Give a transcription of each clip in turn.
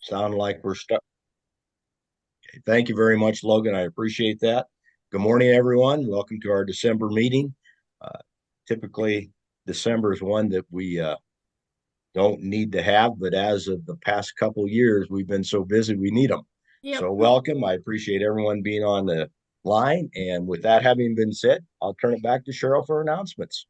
Sound like we're stuck. Thank you very much, Logan. I appreciate that. Good morning, everyone. Welcome to our December meeting. Uh, Typically, December is one that we don't need to have, but as of the past couple years, we've been so busy, we need them. Yep. So, welcome. I appreciate everyone being on the line. And with that having been said, I'll turn it back to Cheryl for announcements.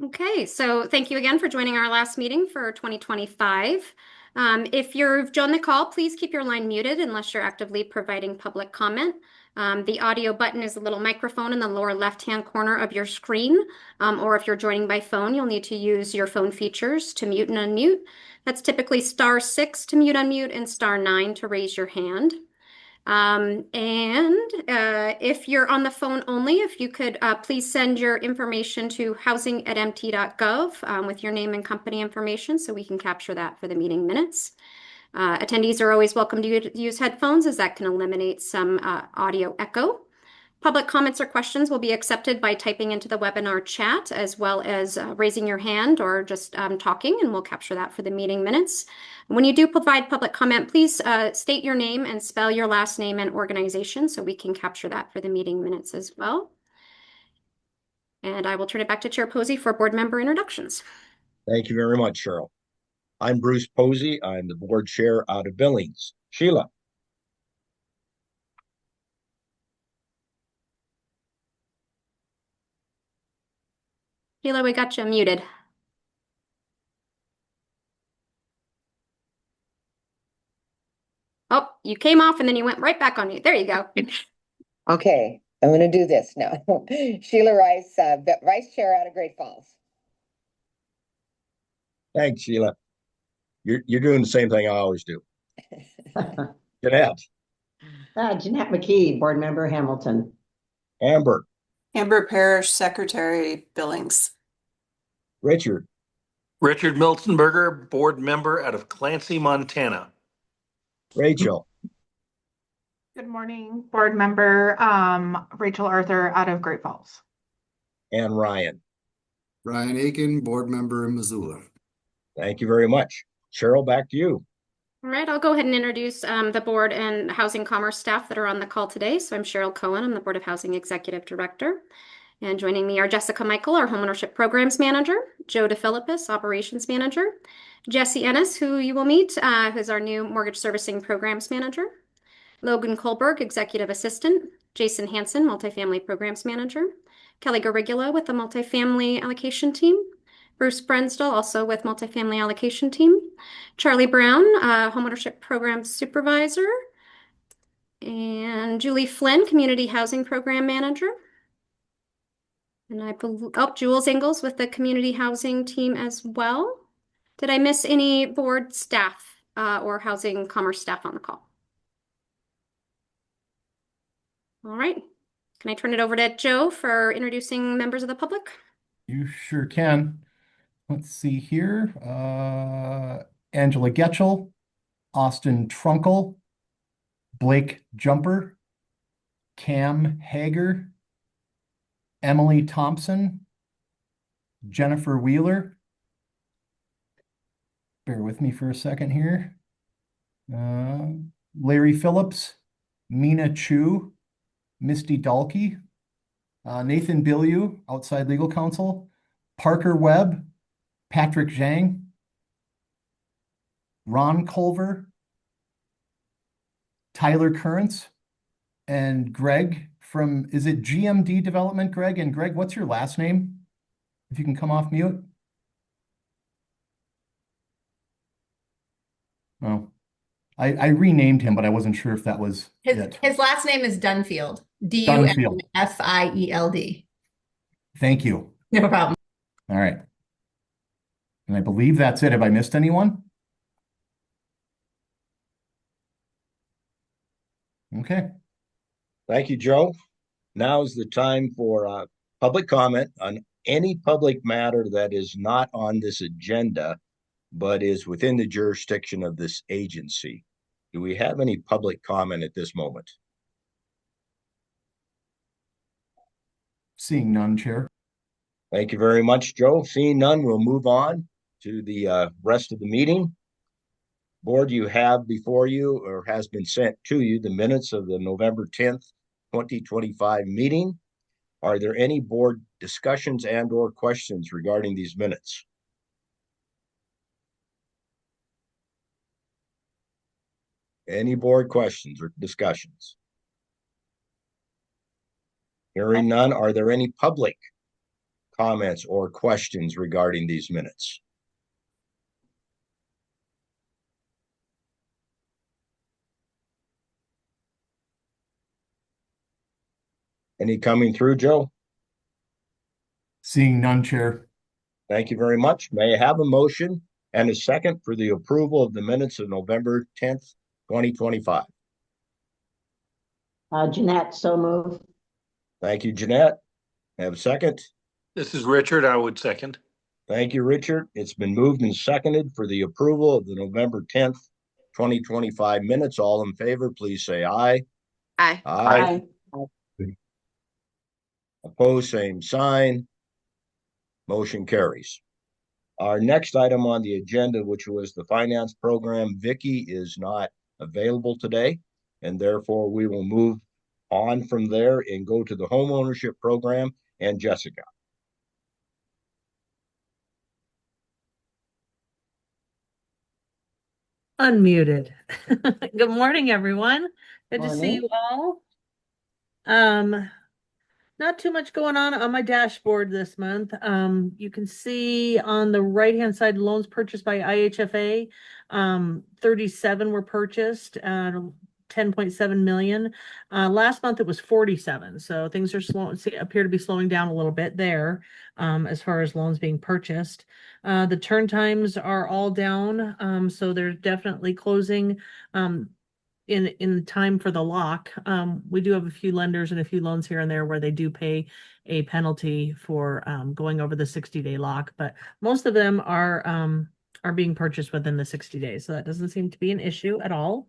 Okay, so thank you again for joining our last meeting for 2025. If you've joined the call, please keep your line muted unless you're actively providing public comment. The audio button is a little microphone in the lower left-hand corner of your screen, or if you're joining by phone, you'll need to use your phone features to mute and unmute. That's typically *6 to mute, unmute, and *9 to raise your hand. If you're on the phone only, if you could please send your information to housing@mt.gov with your name and company information so we can capture that for the meeting minutes. Attendees are always welcome to use headphones as that can eliminate some audio echo. Public comments or questions will be accepted by typing into the webinar chat as well as raising your hand or just talking, and we'll capture that for the meeting minutes. When you do provide public comment, please state your name and spell your last name and organization so we can capture that for the meeting minutes as well. And I will turn it back to Chair Posey for board member introductions. Thank you very much, Cheryl. I'm Bruce Posey. I'm the board chair out of Billings. Sheila. Sheila, we got you muted. Oh, you came off and then you went right back on mute. There you go. Okay, I'm going to do this now. Sheila Rice, Vice Chair out of Great Falls. Thanks, Sheila. You're doing the same thing I always do. Jeanette. Jeanette McKee, board member, Hamilton. Amber. Amber Parish Secretary, Billings. Richard. Richard Miltonberger, board member out of Clancy, Montana. Rachel. Good morning, board member Rachel Arthur out of Great Falls. And Ryan. Ryan Aiken, board member in Missoula. Thank you very much. Cheryl, back to you. All right, I'll go ahead and introduce the board and housing commerce staff that are on the call today. So I'm Cheryl Cohen, I'm the Board of Housing Executive Director. And joining me are Jessica Michael, our Homeownership Programs Manager, Joe DeFilippis, Operations Manager, Jesse Ennis, who you will meet, who's our new Mortgage Servicing Programs Manager, Logan Kohlberg, Executive Assistant, Jason Hanson, Multifamily Programs Manager, Kelly Garigula with the Multifamily Allocation Team, Bruce Brensdal, also with Multifamily Allocation Team, Charlie Brown, Homeownership Programs Supervisor, and Julie Flynn, Community Housing Program Manager. And I believe, Jules Ingalls with the Community Housing Team as well. Did I miss any board staff or housing commerce staff on the call? All right. Can I turn it over to Joe for introducing members of the public? You sure can. Let's see here. Angela Getchell, Austin Trunkle, Blake Jumper, Cam Hager, Emily Thompson, Jennifer Wheeler. Bear with me for a second here. Larry Phillips, Mina Chu, Misty Dalkey, Nathan Bilyeu, outside legal counsel, Parker Webb, Patrick Zhang, Ron Culver, Tyler Currents, and Greg from, is it GMD Development, Greg? And Greg, what's your last name? If you can come off mute. Oh, I renamed him, but I wasn't sure if that was it. His last name is Dunfield. Dunfield. Dunfield. Thank you. No problem. All right. And I believe that's it. Have I missed anyone? Okay. Thank you, Joe. Now is the time for public comment on any public matter that is not on this agenda, but is within the jurisdiction of this agency. Do we have any public comment at this moment? Seeing none, Chair. Thank you very much, Joe. Seeing none, we'll move on to the rest of the meeting. Board, you have before you or has been sent to you the minutes of the November 10th, 2025 meeting. Are there any board discussions and or questions regarding these minutes? Any board questions or discussions? Hearing none, are there any public comments or questions regarding these minutes? Any coming through, Joe? Seeing none, Chair. Thank you very much. May I have a motion and a second for the approval of the minutes of November 10th, 2025? Jeanette, so move. Thank you, Jeanette. Have a second? This is Richard. I would second. Thank you, Richard. It's been moved and seconded for the approval of the November 10th, 2025 minutes. All in favor, please say aye. Aye. Aye. Opposed, same sign. Motion carries. Our next item on the agenda, which was the finance program, Vicky is not available today, and therefore we will move on from there and go to the home ownership program and Jessica. Unmuted. Good morning, everyone. Good to see you all. Not too much going on my dashboard this month. You can see on the right-hand side, loans purchased by IHFA, 37 were purchased, 10.7 million. Last month it was 47. So things are appear to be slowing down a little bit there, as far as loans being purchased. The turn times are all down. So they're definitely closing, in time for the lock. We do have a few lenders and a few loans here and there where they do pay a penalty for going over the 60-day lock, but most of them are being purchased within the 60 days. So that doesn't seem to be an issue at all.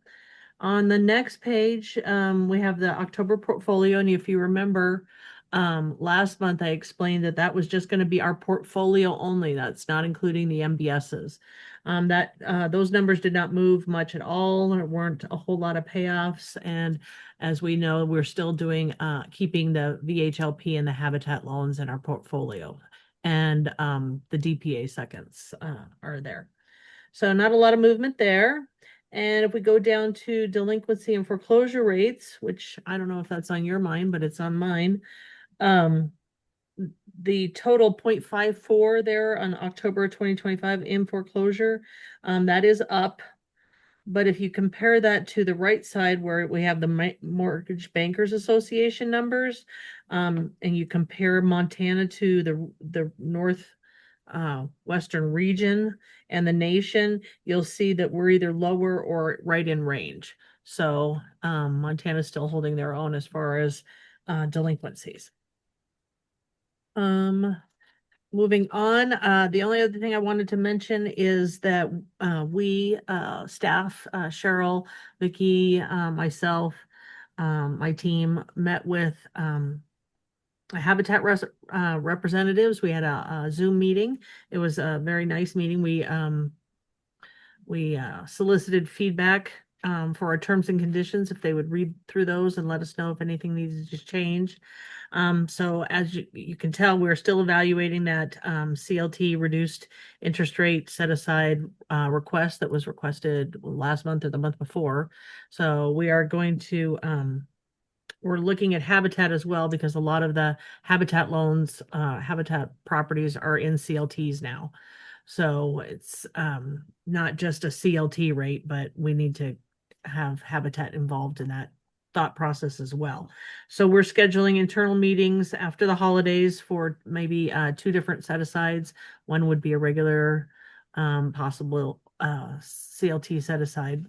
On the next page, we have the October portfolio. And if you remember, last month I explained that was just going to be our portfolio only. That's not including the MBSs. Those numbers did not move much at all. There weren't a whole lot of payoffs. And as we know, we're still keeping the VHLP and the Habitat loans in our portfolio. And the DPA seconds are there. So not a lot of movement there. And if we go down to delinquency and foreclosure rates, which I don't know if that's on your mind, but it's on mine. The total 0.54 there on October 2025 in foreclosure, that is up. But if you compare that to the right side where we have the Mortgage Bankers Association numbers, and you compare Montana to the north western region and the nation, you'll see that we're either lower or right in range. So Montana's still holding their own as far as delinquencies. Moving on, the only other thing I wanted to mention is that we staff, Cheryl, Vicki, myself, my team met with Habitat representatives. We had a Zoom meeting. It was a very nice meeting. We solicited feedback for our terms and conditions, if they would read through those and let us know if anything needed to change. So as you can tell, we're still evaluating that CLT reduced interest rate set aside request that was requested last month or the month before. So we are going to we're looking at Habitat as well, because a lot of the Habitat loans, Habitat properties are in CLTs now. So it's not just a CLT rate, but we need to have Habitat involved in that thought process as well. So we're scheduling internal meetings after the holidays for maybe 2 different set-asides. One would be a regular possible CLT set-aside.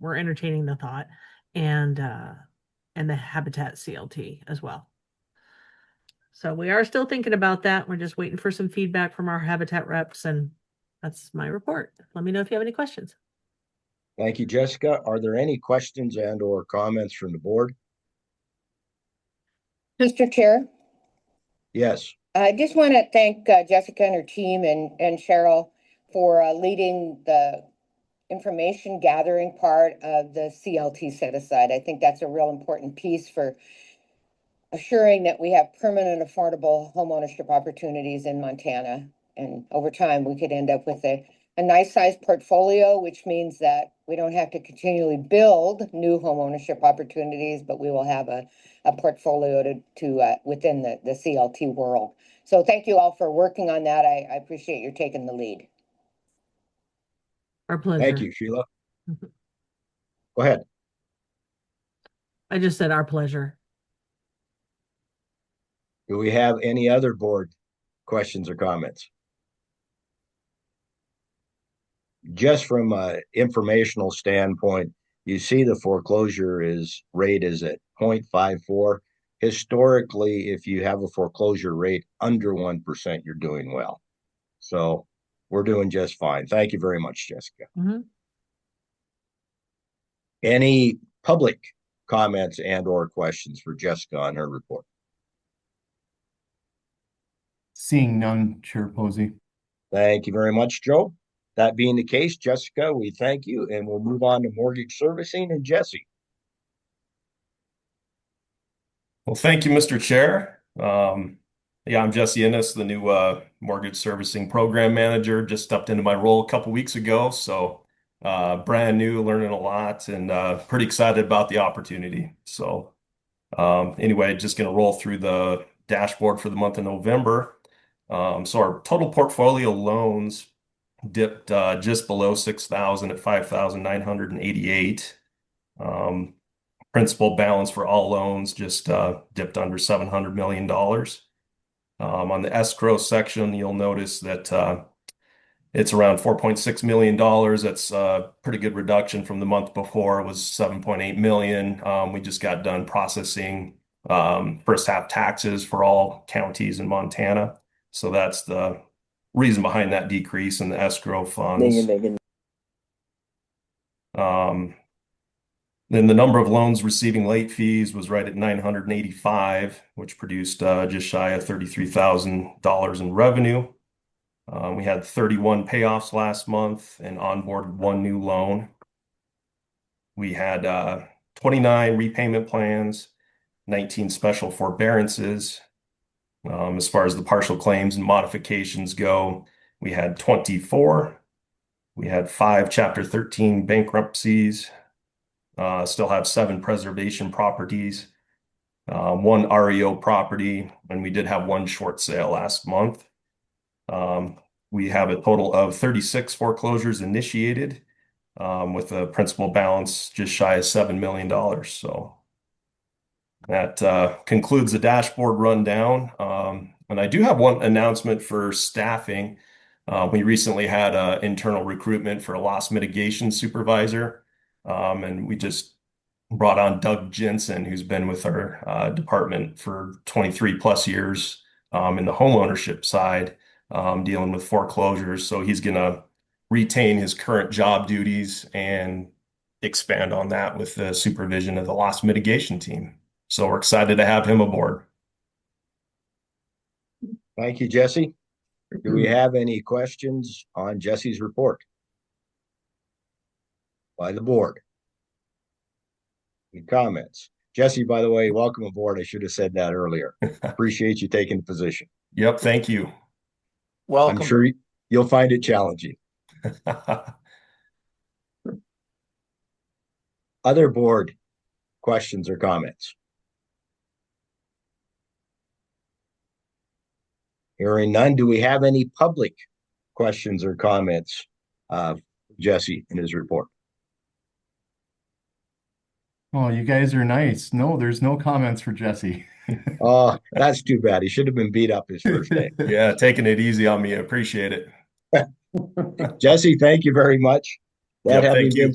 We're entertaining the thought, and the Habitat CLT as well. So we are still thinking about that. We're just waiting for some feedback from our Habitat reps, and that's my report. Let me know if you have any questions. Thank you, Jessica. Are there any questions and or comments from the board? Mr. Chair, Yes. I just want to thank Jessica and her team and Cheryl for leading the information gathering part of the CLT set aside. I think that's a real important piece for assuring that we have permanent affordable homeownership opportunities in Montana. And over time, we could end up with a nice sized portfolio, which means that we don't have to continually build new homeownership opportunities, but we will have a portfolio to within the CLT world. So thank you all for working on that. I appreciate your taking the lead. Our pleasure. Thank you, Sheila. Go ahead. I just said our pleasure. Do we have any other board questions or comments? Just from an informational standpoint, you see the foreclosure rate is at 0.54. Historically, if you have a foreclosure rate under 1%, you're doing well. So we're doing just fine. Thank you very much, Jessica. Any public comments and or questions for Jessica on her report? Seeing none, Chair Posey. Thank you very much, Joe. That being the case, Jessica, we thank you, and we'll move on to mortgage servicing and Jesse. Well, thank you, Mr. Chair. Yeah, I'm Jesse Innes, the new mortgage servicing program manager. Just stepped into my role a couple weeks ago, so brand new, learning a lot, and pretty excited about the opportunity. So anyway, just going to roll through the dashboard for the month of November. So our total portfolio loans dipped just below 6,000 at 5,988. Principal balance for all loans just dipped under $700 million. On the escrow section, you'll notice that it's around $4.6 million. That's a pretty good reduction from the month before. It was $7.8 million. We just got done processing first half taxes for all counties in Montana. So that's the reason behind that decrease in the escrow funds. Then the number of loans receiving late fees was right at 985, which produced just shy of $33,000 in revenue. We had 31 payoffs last month and onboarded one new loan. We had 29 repayment plans, 19 special forbearances. As far as the partial claims and modifications go, we had 24. We had 5 Chapter 13 bankruptcies. Still have 7 preservation properties, 1 REO property, and we did have 1 short sale last month. We have a total of 36 foreclosures initiated, with a principal balance just shy of $7 million. So that concludes the dashboard rundown. And I do have one announcement for staffing. We recently had an internal recruitment for a loss mitigation supervisor. And we just brought on Doug Jensen, who's been with our department for 23 plus years in the homeownership side, dealing with foreclosures. So he's going to retain his current job duties and expand on that with the supervision of the loss mitigation team. So we're excited to have him aboard. Thank you, Jesse. Do we have any questions on Jesse's report by the board? Any comments? Jesse, by the way, welcome aboard. I should have said that earlier. Appreciate you taking the position. Yep, thank you. Welcome. I'm sure you'll find it challenging. Other board questions or comments? Hearing none, do we have any public questions or comments of Jesse in his report? Oh, you guys are nice. No, there's no comments for Jesse. Oh, that's too bad. He should have been beat up his first day. Yeah, taking it easy on me. I appreciate it. Jesse, thank you very much. Yep, thank you.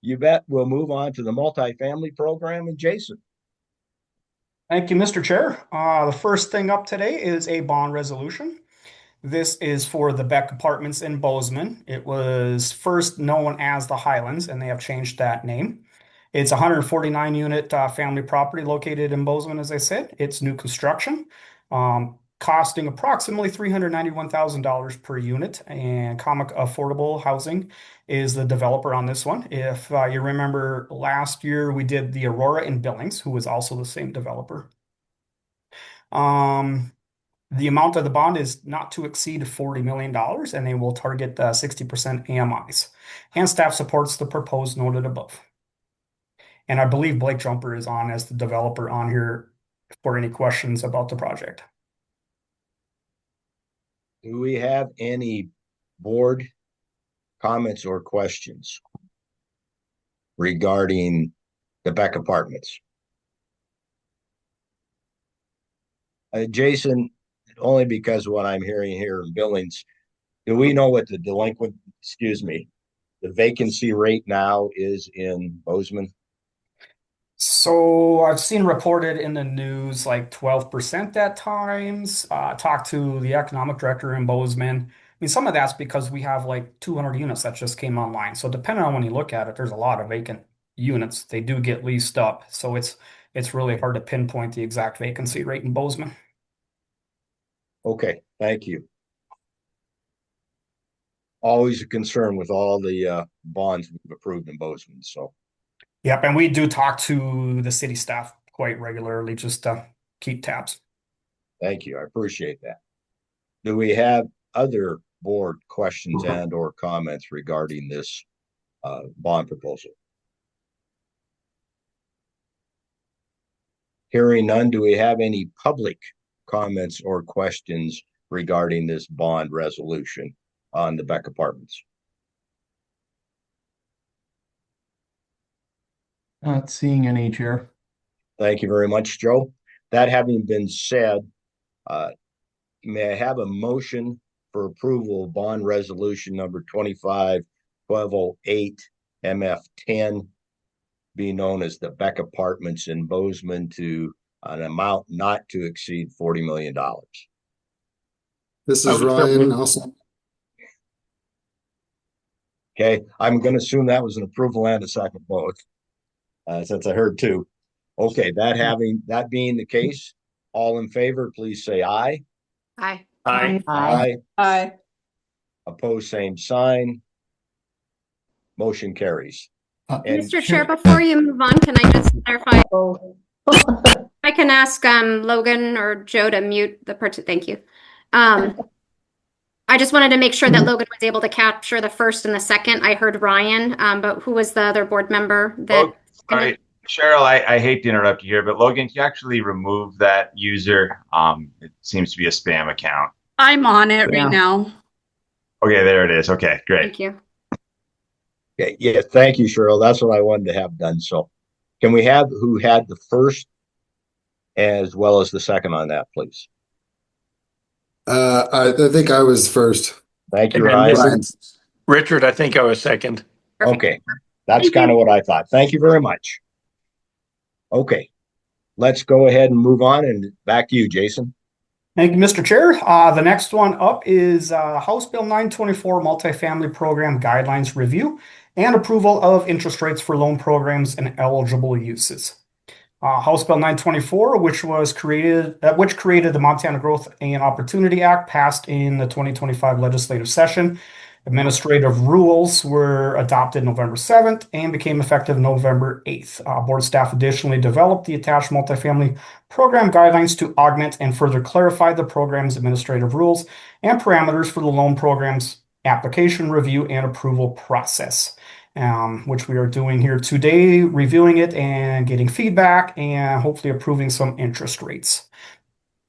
You bet. We'll move on to the multifamily program and Jason. Thank you, Mr. Chair. The first thing up today is a bond resolution. This is for the Beck Apartments in Bozeman. It was first known as the Highlands, and they have changed that name. It's a 149-unit family property located in Bozeman, as I said. It's new construction. costing approximately $391,000 per unit. And Comic Affordable Housing is the developer on this one. If you remember last year, we did the Aurora in Billings, who was also the same developer. The amount of the bond is not to exceed $40 million, and they will target 60% AMIs. And staff supports the proposed noted above. And I believe Blake Jumper is on as the developer on here for any questions about the project. Do we have any board comments or questions regarding the Beck Apartments? Jason, only because what I'm hearing here in Billings, do we know what the vacancy rate now is in Bozeman? So I've seen reported in the news like 12% at times. Talked to the economic director in Bozeman. I mean, some of that's because we have like 200 units that just came online. So depending on when you look at it, there's a lot of vacant units. They do get leased up. So it's really hard to pinpoint the exact vacancy rate in Bozeman. Okay, thank you. Always a concern with all the bonds we've approved in Bozeman, so. Yep, and we do talk to the city staff quite regularly just to keep tabs. Thank you, I appreciate that. Do we have other board questions and or comments regarding this bond proposal? Hearing none, do we have any public comments or questions regarding this bond resolution on the Beck Apartments? Not seeing any, Chair. Thank you very much, Joe. That having been said, may I have a motion for approval of bond resolution number 25-1208 MF10, be known as the Beck Apartments in Bozeman, to an amount not to exceed $40 million. This is Ryan. Okay, I'm going to assume that was an approval and a second vote, since I heard two. Okay, that being the case, all in favor, please say aye. Aye. Aye. Aye. Aye. Opposed, same sign. Motion carries. And Mr. Chair, before you move on, can I just clarify? I can ask Logan or Joe to mute the person. Thank you. I just wanted to make sure that Logan was able to capture the first and the second. I heard Ryan, but who was the other board member that? Oh, sorry, Cheryl, I hate to interrupt you here, but Logan, can you actually remove that user? It seems to be a spam account. I'm on it right now. Okay, there it is. Okay, great. Thank you. okay, yeah, thank you, Cheryl. That's what I wanted to have done. So can we have who had the first as well as the second on that, please? I think I was first. Thank you, And then Ryan. Richard, I think I was second. Okay, that's kind of what I thought. Thank you very much. Okay, let's go ahead and move on, and back to you, Jason. Thank you, Mr. Chair. The next one up is House Bill 924 Multifamily Program Guidelines Review and Approval of Interest Rates for Loan Programs and Eligible Uses. House Bill 924, which created the Montana Growth and Opportunity Act, passed in the 2025 legislative session. Administrative rules were adopted November 7th and became effective November 8th. Board staff additionally developed the attached multifamily program guidelines to augment and further clarify the program's administrative rules and parameters for the loan program's application review and approval process, which we are doing here today, reviewing it and getting feedback and hopefully approving some interest rates.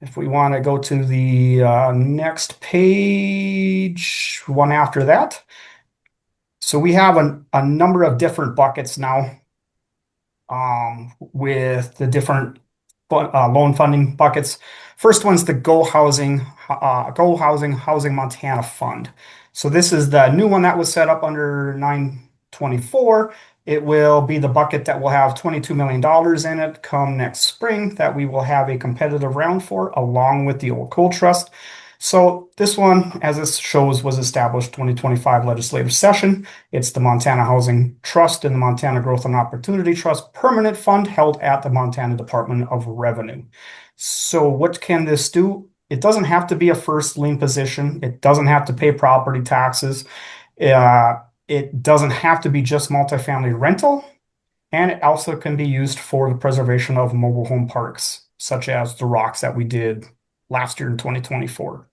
If we want to go to the next page, one after that. So we have a number of different buckets now with the different loan funding buckets. First one's the Go Housing Housing Montana Fund. So this is the new one that was set up under 924. It will be the bucket that will have $22 million in it come next spring that we will have a competitive round for, along with the Old Coal Trust. So this one, as it shows, was established 2025 legislative session. It's the Montana Housing Trust and the Montana Growth and Opportunity Trust Permanent Fund held at the Montana Department of Revenue. So what can this do? It doesn't have to be a first lien position. It doesn't have to pay property taxes. It doesn't have to be just multifamily rental. And it also can be used for the preservation of mobile home parks, such as the rocks that we did last year in 2024.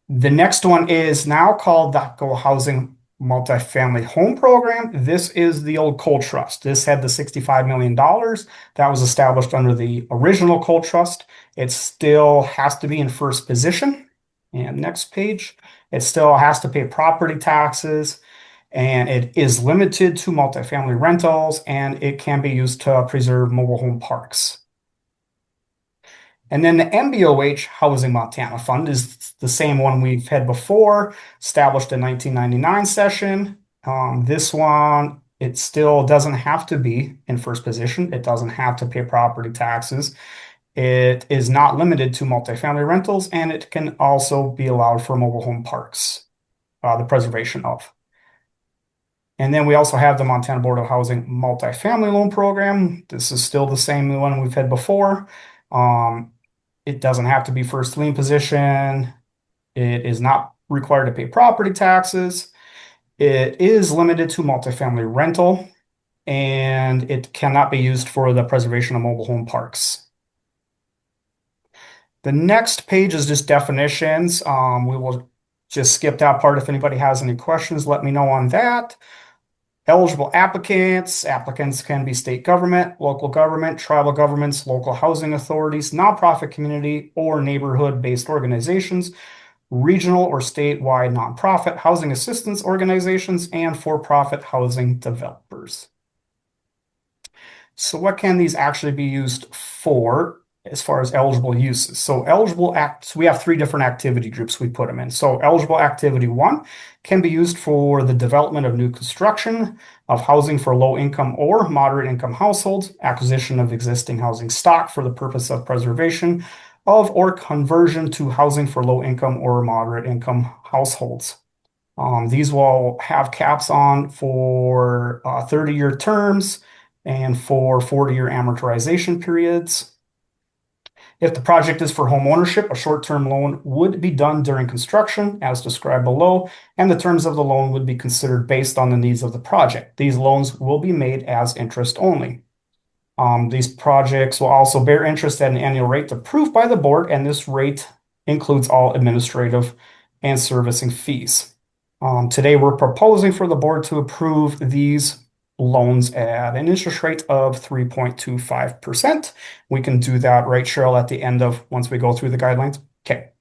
The next one is now called the Go Housing Multifamily Home Program. This is the old Coal Trust. This had the $65 million that was established under the original Coal Trust. It still has to be in first position. And next page, it still has to pay property taxes, and it is limited to multifamily rentals, and it can be used to preserve mobile home parks. And then the MBOH Housing Montana Fund is the same one we've had before, established in 1999 session. This one, it still doesn't have to be in first position. It doesn't have to pay property taxes. It is not limited to multifamily rentals, and it can also be allowed for mobile home parks, the preservation of. And then we also have the Montana Board of Housing Multifamily Loan Program. This is still the same one we've had before. It doesn't have to be first lien position. It is not required to pay property taxes. It is limited to multifamily rental, and it cannot be used for the preservation of mobile home parks. The next page is just definitions. We will just skip that part. If anybody has any questions, let me know on that. Eligible applicants. Applicants can be state government, local government, tribal governments, local housing authorities, nonprofit community, or neighborhood-based organizations, regional or statewide nonprofit housing assistance organizations, and for-profit housing developers. So what can these actually be used for as far as eligible uses? So eligible acts, we have 3 different activity groups we put them in. So eligible activity 1 can be used for the development of new construction of housing for low income or moderate income households, acquisition of existing housing stock for the purpose of preservation of or conversion to housing for low income or moderate income households. These will have caps on for 30-year terms and for 40-year amortization periods. If the project is for home ownership, a short-term loan would be done during construction as described below, and the terms of the loan would be considered based on the needs of the project. These loans will be made as interest only. These projects will also bear interest at an annual rate approved by the board, and this rate includes all administrative and servicing fees. Today, we're proposing for the board to approve these loans at an interest rate of 3.25%. We can do that, right, Cheryl, at the end of once we go through the guidelines? Okay.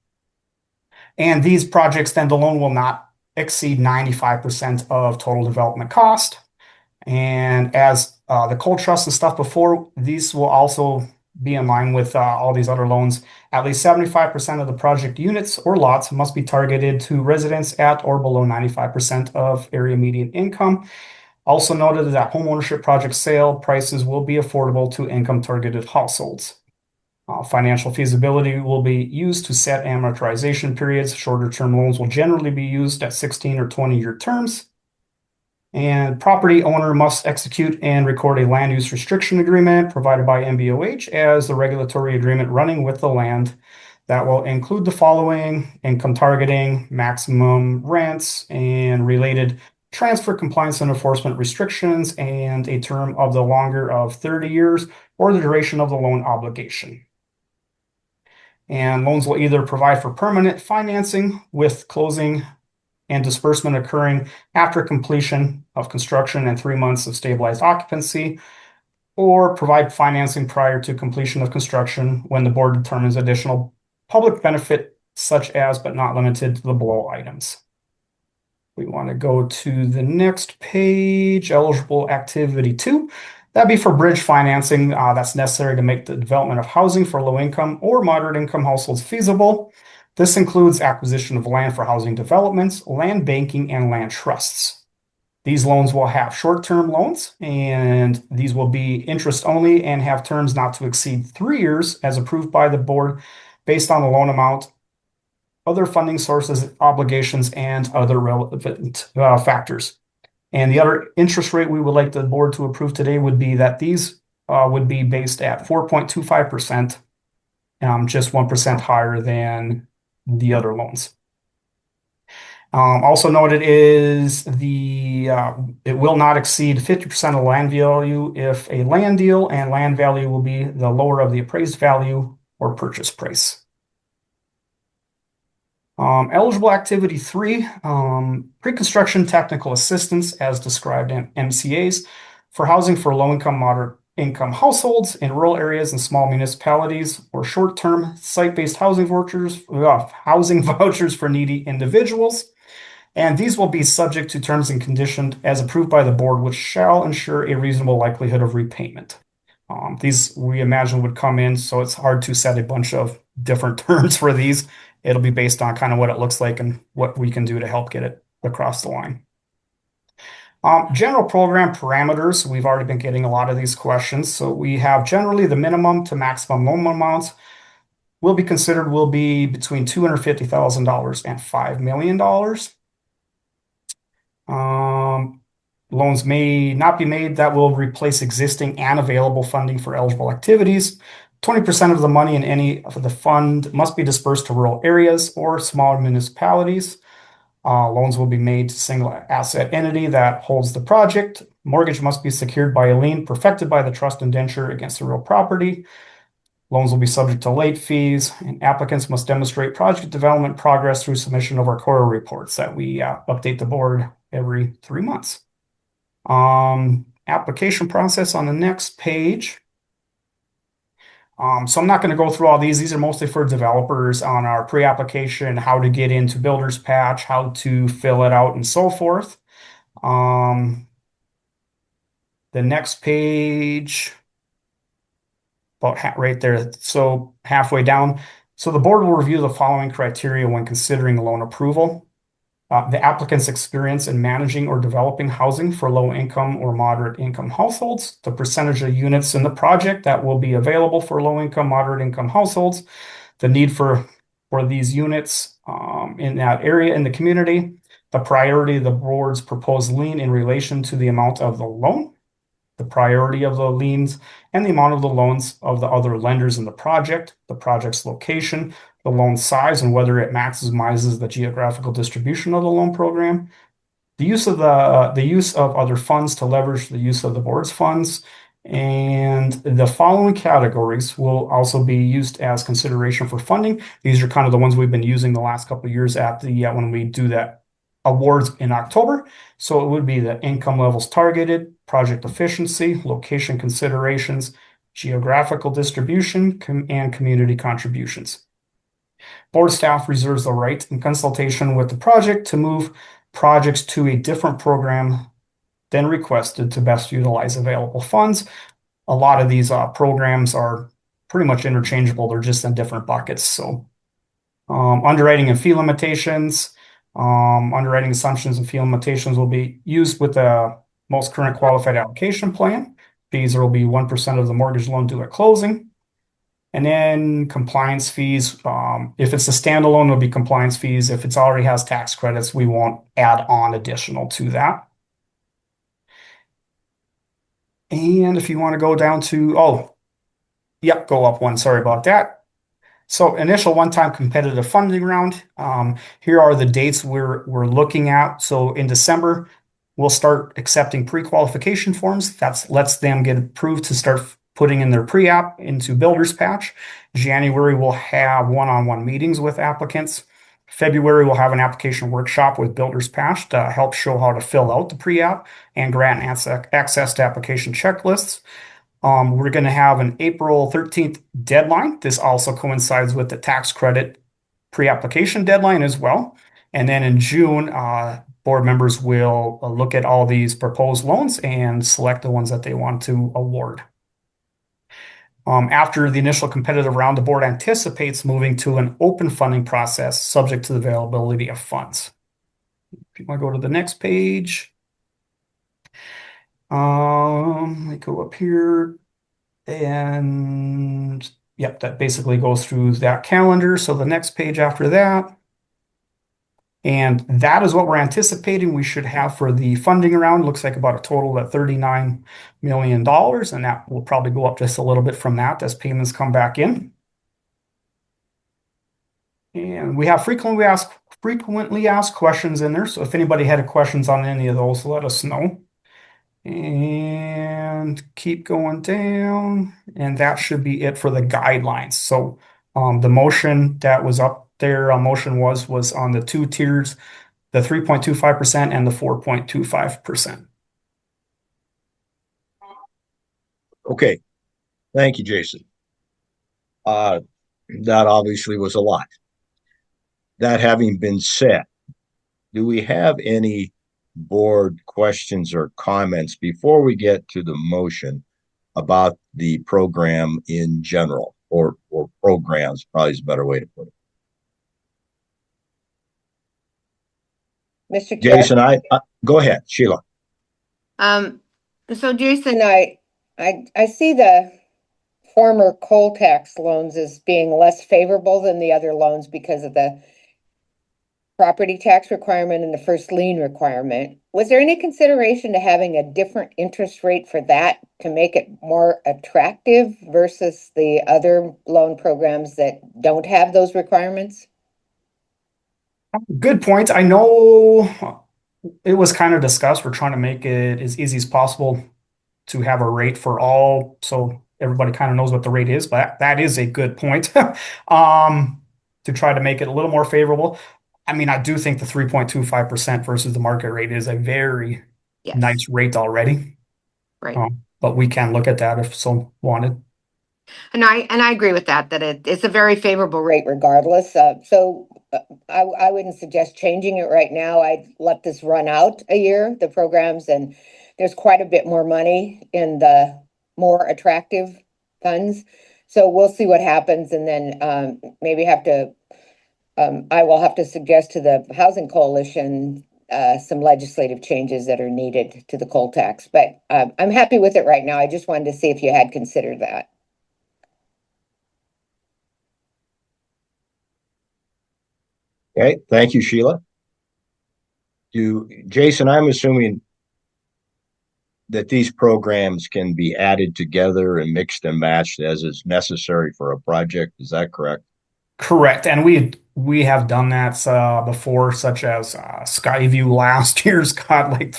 And these projects, then the loan will not exceed 95% of total development cost. And as the Coal Trust and stuff before, these will also be in line with all these other loans. At least 75% of the project units or lots must be targeted to residents at or below 95% of area median income. Also noted that homeownership project sale prices will be affordable to income targeted households. Financial feasibility will be used to set amortization periods. Shorter term loans will generally be used at 16 or 20-year terms. And property owner must execute and record a land use restriction agreement provided by MBOH as the regulatory agreement running with the land that will include the following: income targeting, maximum rents, and related transfer compliance and enforcement restrictions, and a term of the longer of 30 years or the duration of the loan obligation. And loans will either provide for permanent financing with closing and disbursement occurring after completion of construction and 3 months of stabilized occupancy, or provide financing prior to completion of construction when the board determines additional public benefit, such as but not limited to the below items. We want to go to the next page, eligible activity 2. That'd be for bridge financing that's necessary to make the development of housing for low income or moderate income households feasible. This includes acquisition of land for housing developments, land banking, and land trusts. These loans will have short-term loans, and these will be interest only and have terms not to exceed 3 years as approved by the board based on the loan amount, other funding sources, obligations, and other relevant factors. And the other interest rate we would like the board to approve today would be that these would be based at 4.25%. just 1% higher than the other loans. Also noted is it will not exceed 50% of land value if a land deal, and land value will be the lower of the appraised value or purchase price. Eligible activity 3, pre-construction technical assistance as described in MCAs for housing for low-income, moderate-income households in rural areas and small municipalities, or short-term site-based housing vouchers for needy individuals. And these will be subject to terms and conditions as approved by the board, which shall ensure a reasonable likelihood of repayment. These we imagine would come in, so it's hard to set a bunch of different terms for these. It'll be based on kind of what it looks like and what we can do to help get it across the line. General program parameters, we've already been getting a lot of these questions. So we have generally the minimum to maximum loan amounts will be between $250,000 and $5 million. Loans may not be made that will replace existing and available funding for eligible activities. 20% of the money in any of the fund must be dispersed to rural areas or smaller municipalities. Loans will be made to single asset entity that holds the project. Mortgage must be secured by a lien perfected by the trust indenture against the real property. Loans will be subject to late fees, and applicants must demonstrate project development progress through submission of our core reports that we update the board every 3 months. Application process on the next page. So I'm not going to go through all these. These are mostly for developers on our pre-application, how to get into Builder's Patch, how to fill it out, and so forth. The next page, about right there, so halfway down. So the board will review the following criteria when considering loan approval. The applicant's experience in managing or developing housing for low-income or moderate-income households, the percentage of units in the project that will be available for low-income, moderate-income households, the need for these units in that area in the community, the priority of the board's proposed lien in relation to the amount of the loan, the priority of the liens, and the amount of the loans of the other lenders in the project's location, the loan size, and whether it maximizes the geographical distribution of the loan program, the use of other funds to leverage the use of the board's funds, and the following categories will also be used as consideration for funding. These are kind of the ones we've been using the last couple of years at the when we do that awards in October. So it would be the income levels targeted, project efficiency, location considerations, geographical distribution, and community contributions. Board staff reserves the right in consultation with the project to move projects to a different program than requested to best utilize available funds. A lot of these programs are pretty much interchangeable. They're just in different buckets. So underwriting and fee limitations, underwriting assumptions and fee limitations will be used with the most current qualified allocation plan. Fees will be 1% of the mortgage loan due at closing. And then compliance fees, if it's a standalone, it'll be compliance fees. If it already has tax credits, we won't add on additional to that. And if you want to go down to, go up one, sorry about that. So initial one-time competitive funding round. Here are the dates we're looking at. So in December, we'll start accepting pre-qualification forms. That lets them get approved to start putting in their pre-app into Builder's Patch. January, we'll have one-on-one meetings with applicants. February, we'll have an application workshop with Builder's Patch to help show how to fill out the pre-app and grant access to application checklists. We're going to have an April 13th deadline. This also coincides with the tax credit pre-application deadline as well. And then in June, board members will look at all these proposed loans and select the ones that they want to award. After the initial competitive round, the board anticipates moving to an open funding process subject to the availability of funds. If you want to go to the next page. Let me go up here. And yep, that basically goes through that calendar. So the next page after that. And that is what we're anticipating we should have for the funding round. Looks like about a total of $39 million. And that will probably go up just a little bit from that as payments come back in. And we have frequently asked questions in there. So if anybody had questions on any of those, let us know. And keep going down. And that should be it for the guidelines. So the motion that was up there, motion was on the two tiers, the 3.25% and the 4.25%. Okay. Thank you, Jason. That obviously was a lot. That having been said, do we have any board questions or comments before we get to the motion about the program in general, or programs, probably is a better way to put it? Mr. Chair? Jason, go ahead, Sheila. So Jason, I see the former coal tax loans as being less favorable than the other loans because of the property tax requirement and the first lien requirement. Was there any consideration to having a different interest rate for that to make it more attractive versus the other loan programs that don't have those requirements? Good point. I know it was kind of discussed. We're trying to make it as easy as possible to have a rate for all, so everybody kind of knows what the rate is, but that is a good point. To try to make it a little more favorable. I mean, I do think the 3.25% versus the market rate is a very nice rate already. Right. But we can look at that if so wanted. And I agree with that it's a very favorable rate regardless. So I wouldn't suggest changing it right now. I'd let this run out a year, the programs, and there's quite a bit more money in the more attractive funds. So we'll see what happens, and then maybe I will have to suggest to the Housing Coalition some legislative changes that are needed to the coal tax. But I'm happy with it right now. I just wanted to see if you had considered that. Okay, thank you, Sheila. Jason, I'm assuming that these programs can be added together and mixed and matched as is necessary for a project. Is that correct? Correct. And we have done that before, such as Skyview last year's got like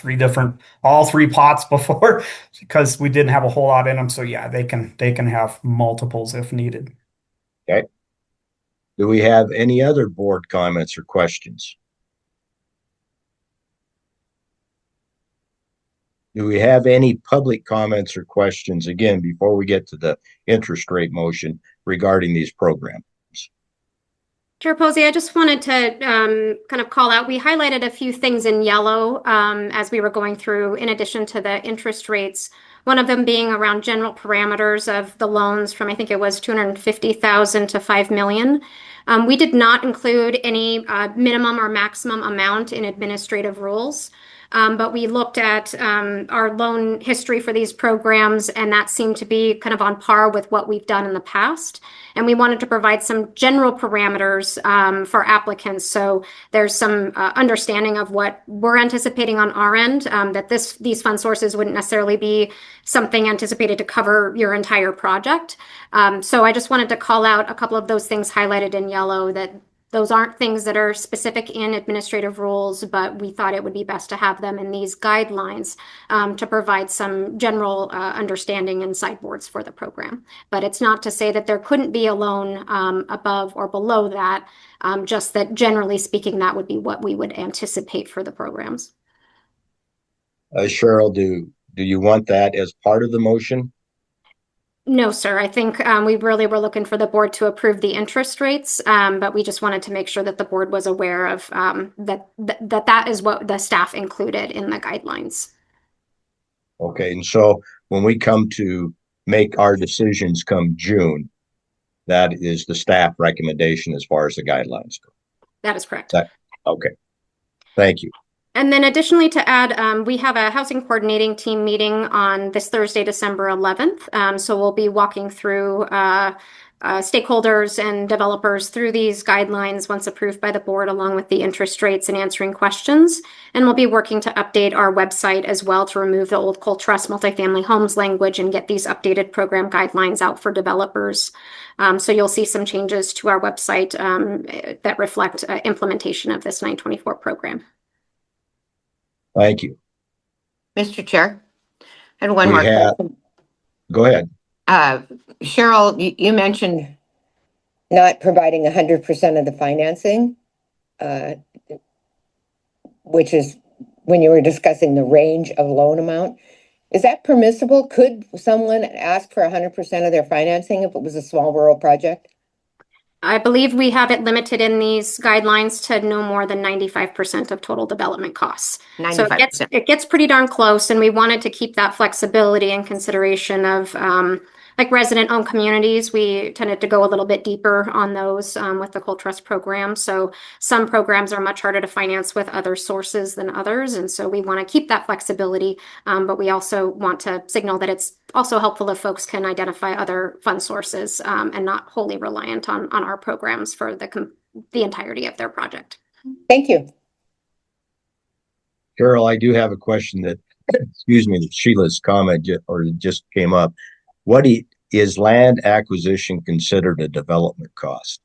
all three pots before, because we didn't have a whole lot in them. So yeah, they can have multiples if needed. Okay. Do we have any other board comments or questions? Do we have any public comments or questions, again, before we get to the interest rate motion regarding these programs? Chair Posey, I just wanted to kind of call out, we highlighted a few things in yellow as we were going through, in addition to the interest rates. One of them being around general parameters of the loans from, I think it was 250,000 to 5 million. We did not include any minimum or maximum amount in administrative rules. But we looked at our loan history for these programs, and that seemed to be kind of on par with what we've done in the past. And we wanted to provide some general parameters for applicants. So there's some understanding of what we're anticipating on our end, that these fund sources wouldn't necessarily be something anticipated to cover your entire project. So I just wanted to call out a couple of those things highlighted in yellow, that those aren't things that are specific in administrative rules, but we thought it would be best to have them in these guidelines to provide some general understanding and sideboards for the program. But it's not to say that there couldn't be a loan above or below that, just that generally speaking, that would be what we would anticipate for the programs. Cheryl, do you want that as part of the motion? No, sir. I think we really were looking for the board to approve the interest rates, but we just wanted to make sure that the board was aware of that is what the staff included in the guidelines. Okay, and so when we come to make our decisions come June, that is the staff recommendation as far as the guidelines go. That is correct. Okay, thank you. And then additionally to add, we have a housing coordinating team meeting on this Thursday, December 11th. So we'll be walking through stakeholders and developers through these guidelines once approved by the board, along with the interest rates and answering questions. And we'll be working to update our website as well to remove the old Cole Trust multifamily homes language and get these updated program guidelines out for developers. So you'll see some changes to our website that reflect implementation of this 924 program. Thank you. Mr. Chair, and one We more have- question. Go ahead. Cheryl, you mentioned not providing 100% of the financing, which is when you were discussing the range of loan amount. Is that permissible? Could someone ask for 100% of their financing if it was a small rural project? I believe we have it limited in these guidelines to no more than 95% of total development costs. So 95%. it gets pretty darn close, and we wanted to keep that flexibility in consideration of like resident-owned communities. We tended to go a little bit deeper on those with the Cole Trust program. So some programs are much harder to finance with other sources than others, and so we want to keep that flexibility, but we also want to signal that it's also helpful if folks can identify other fund sources and not wholly reliant on our programs for the entirety of their project. Thank you. Carol, I do have a question that, excuse me, that Sheila's comment just came up. What is land acquisition considered a development cost?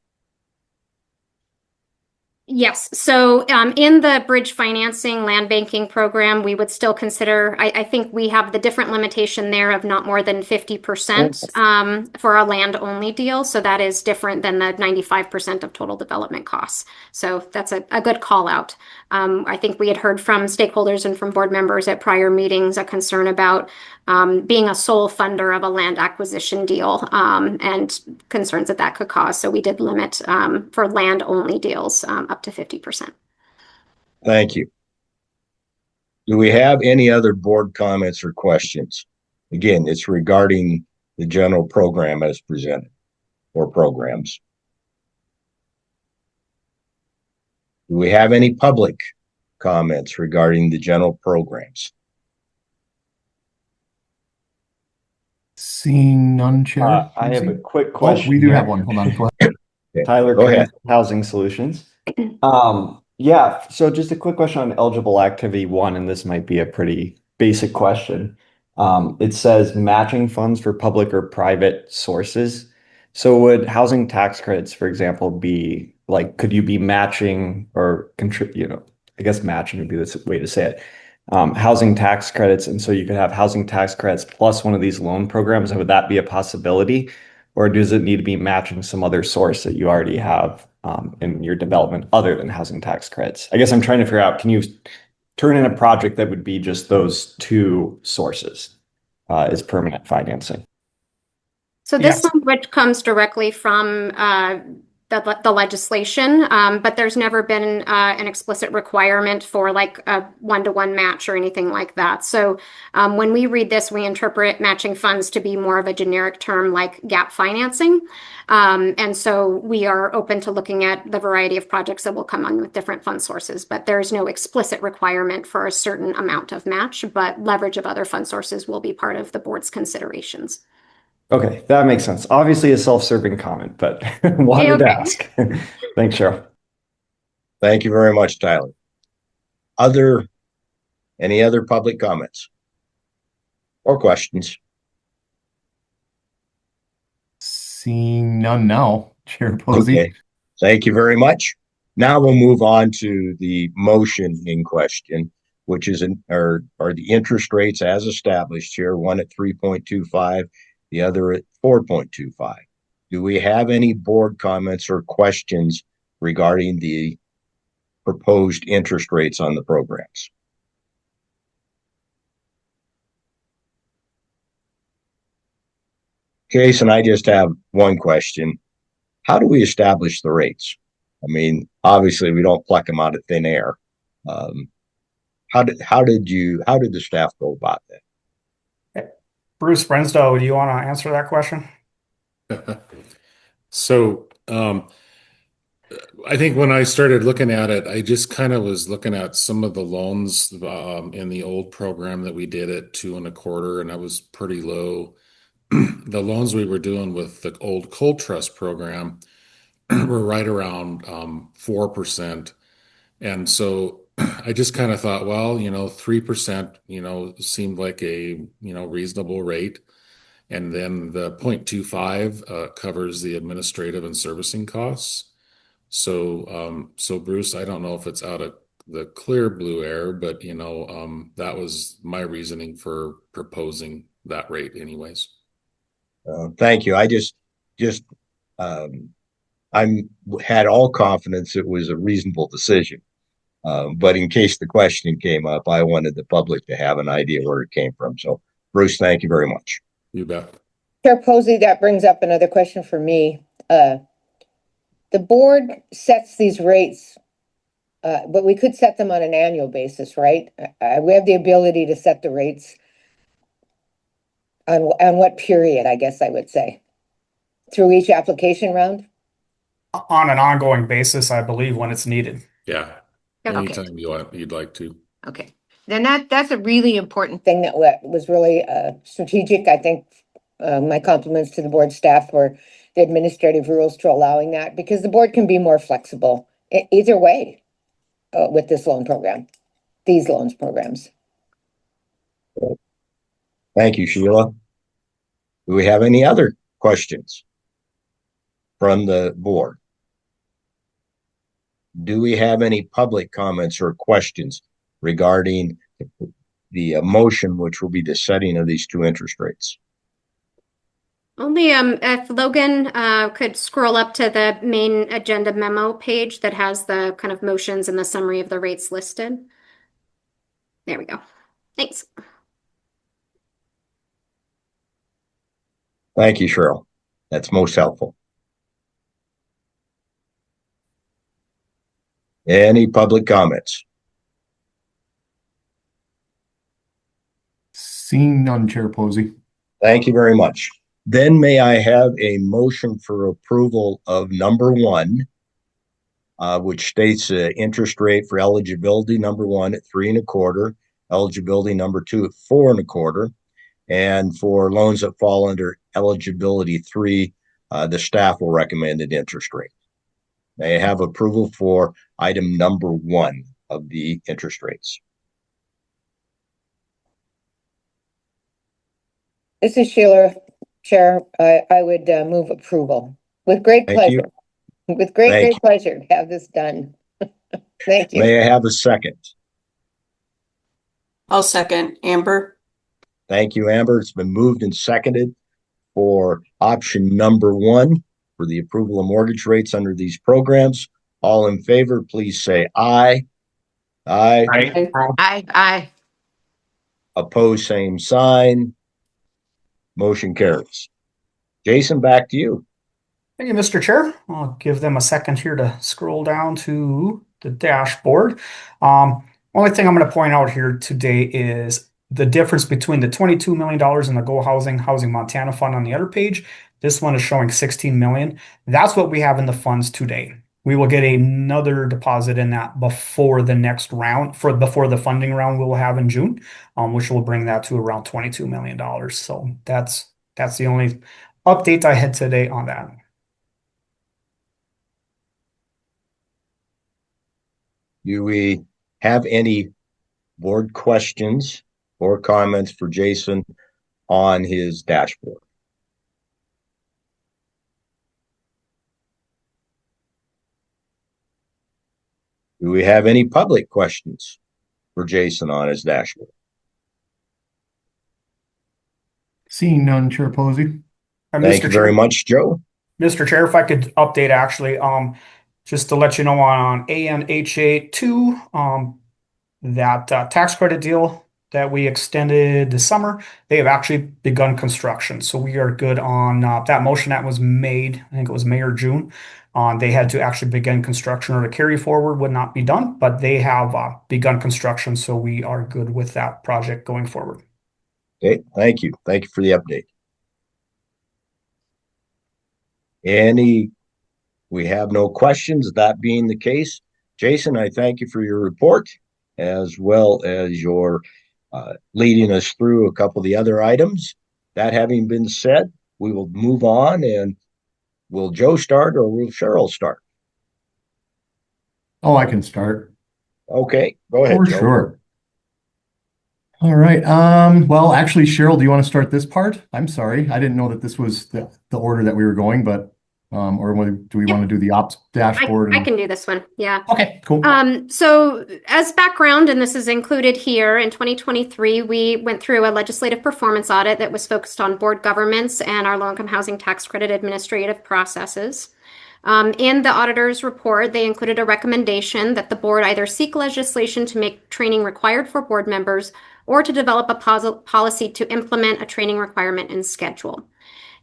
Yes. So in the bridge financing land banking program, we would still consider, I think we have the different limitation there of not more than 50% for a land only deal. So that is different than the 95% of total development costs. So that's a good call out. I think we had heard from stakeholders and from board members at prior meetings a concern about being a sole funder of a land acquisition deal and concerns that could cause. So we did limit for land only deals up to 50%. Thank you. Do we have any other board comments or questions? Again, it's regarding the general program as presented or programs. Do we have any public comments regarding the general programs? Seeing none, Chair. I have a quick Oh, question. we do here. have one. Hold on. Go ahead. Tyler Go ahead. Kenneth, Housing Solutions. Yeah, so just a quick question on eligible activity 1, and this might be a pretty basic question. It says matching funds for public or private sources. So would housing tax credits, for example, be like, could you be matching or I guess matching would be the way to say it. Housing tax credits, and so you could have housing tax credits plus one of these loan programs. Would that be a possibility? Or does it need to be matching some other source that you already have in your development other than housing tax credits? I guess I'm trying to figure out, can you turn in a project that would be just those two sources as permanent financing? So this language comes directly from the legislation, but there's never been an explicit requirement for like a one-to-one match or anything like that. So when we read this, we interpret matching funds to be more of a generic term like gap financing. And so we are open to looking at the variety of projects that will come on with different fund sources, but there's no explicit requirement for a certain amount of match, but leverage of other fund sources will be part of the board's considerations. Okay, that makes sense. Obviously a self-serving comment, but wanted to ask. Thanks, Cheryl. Thank you very much, Tyler. Any other public comments or questions? Seeing none now, Chair Posey. Okay, thank you very much. Now we'll move on to the motion in question, which is are the interest rates as established here, one at 3.25, the other at 4.25. Do we have any board comments or questions regarding the proposed interest rates on the programs? Jason, I just have one question. How do we establish the rates? I mean, obviously we don't pluck them out of thin air. How did the staff go about that? Bruce Brensdow, do you want to answer that question? So I think when I started looking at it, I just kind of was looking at some of the loans in the old program that we did at 2.25, and that was pretty low. the loans we were doing with the old Cold Trust program were right around 4%. And so I just kind of thought, well, 3%, seemed like a, reasonable rate. And then the 0.25 covers the administrative and servicing costs. So Bruce, I don't know if it's out of the clear blue air, but that was my reasoning for proposing that rate anyways. Thank you. I had all confidence it was a reasonable decision. But in case the question came up, I wanted the public to have an idea where it came from. So Bruce, thank you very much. You bet. Chair Posey, that brings up another question for me. The board sets these rates, but we could set them on an annual basis, right? We have the ability to set the rates on what period, I guess I would say, through each application round? On an ongoing basis, I believe, when it's needed. Yeah. Okay. Anytime you'd like to. Okay. Then that's a really important thing that was really strategic. I think my compliments to the board staff for the administrative rules to allowing that, because the board can be more flexible either way with this loan program, these loans programs. Thank you, Sheila. Do we have any other questions from the board? Do we have any public comments or questions regarding the motion, which will be the setting of these two interest rates? Only if Logan could scroll up to the main agenda memo page that has the kind of motions and the summary of the rates listed. There we go. Thanks. Thank you, Cheryl. That's most helpful. Any public comments? Seeing none, Chair Posey. Thank you very much. Then may I have a motion for approval of number 1, which states interest rate for eligibility number 1 at 3.25, eligibility number 2 at 4.25, and for loans that fall under eligibility 3, the staff will recommend an interest rate. May I have approval for item number 1 of the interest rates? This is Sheila, Chair. I would move approval with great Thank you. pleasure. With great pleasure to have this done. Thank you. May I have a second? I'll second. Amber. Thank you, Amber. It's been moved and seconded for option number 1 for the approval of mortgage rates under these programs. All in favor, please say aye. Aye. Aye. Aye. Opposed, same sign. Motion carries. Jason, back to you. Thank you, Mr. Chair. I'll give them a second here to scroll down to the dashboard. Only thing I'm going to point out here today is the difference between the $22 million in the Go Housing Montana Fund on the other page. This one is showing $16 million. That's what we have in the funds today. We will get another deposit in that before the next round, before the funding round we will have in June, which will bring that to around $22 million. So that's the only update I had today on that. Do we have any board questions or comments for Jason on his dashboard? Do we have any public questions for Jason on his dashboard? Seeing none, Chair Posey. Thank you very much, Joe. Mr. Chair, if I could update actually, just to let you know on ANHA 2, that tax credit deal that we extended this summer, they have actually begun construction. So we are good on that motion that was made, I think it was May or June. They had to actually begin construction, or to carry forward would not be done, but they have begun construction. So we are good with that project going forward. Okay, thank you. Thank you for the update. We have no questions. That being the case, Jason, I thank you for your report, as well as your leading us through a couple of the other items. That having been said, we will move on, and will Joe start or will Cheryl start? Oh, I can start. Okay, go ahead, For Joe. sure. All right. Well, actually, Cheryl, do you want to start this part? I'm sorry. I didn't know that this was the order that we were going, but do we want to do the ops dashboard? I can do this one. Yeah. Okay, cool. So as background, and this is included here, in 2023, we went through a legislative performance audit that was focused on board governance and our low-income housing tax credit administrative processes. In the auditor's report, they included a recommendation that the board either seek legislation to make training required for board members or to develop a policy to implement a training requirement and schedule.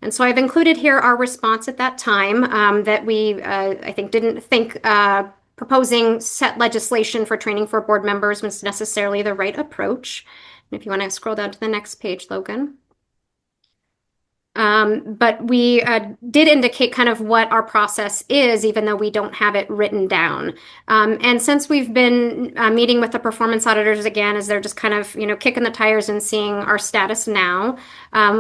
And so I've included here our response at that time that we, I think, didn't think proposing set legislation for training for board members was necessarily the right approach. And if you want to scroll down to the next page, Logan. But we did indicate kind of what our process is, even though we don't have it written down. And since we've been meeting with the performance auditors again, as they're just kind of, kicking the tires and seeing our status now,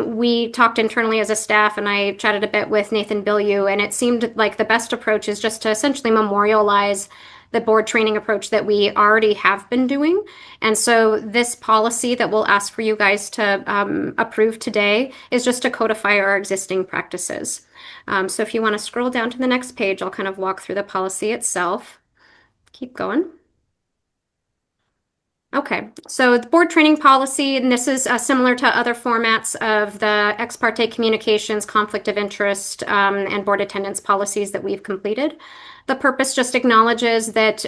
we talked internally as a staff, and I chatted a bit with Nathan Bilyeu, and it seemed like the best approach is just to essentially memorialize the board training approach that we already have been doing. And so this policy that we'll ask for you guys to approve today is just to codify our existing practices. So if you want to scroll down to the next page, I'll kind of walk through the policy itself. Keep going. Okay, so the board training policy, and this is similar to other formats of the ex parte communications, conflict of interest, and board attendance policies that we've completed. The purpose just acknowledges that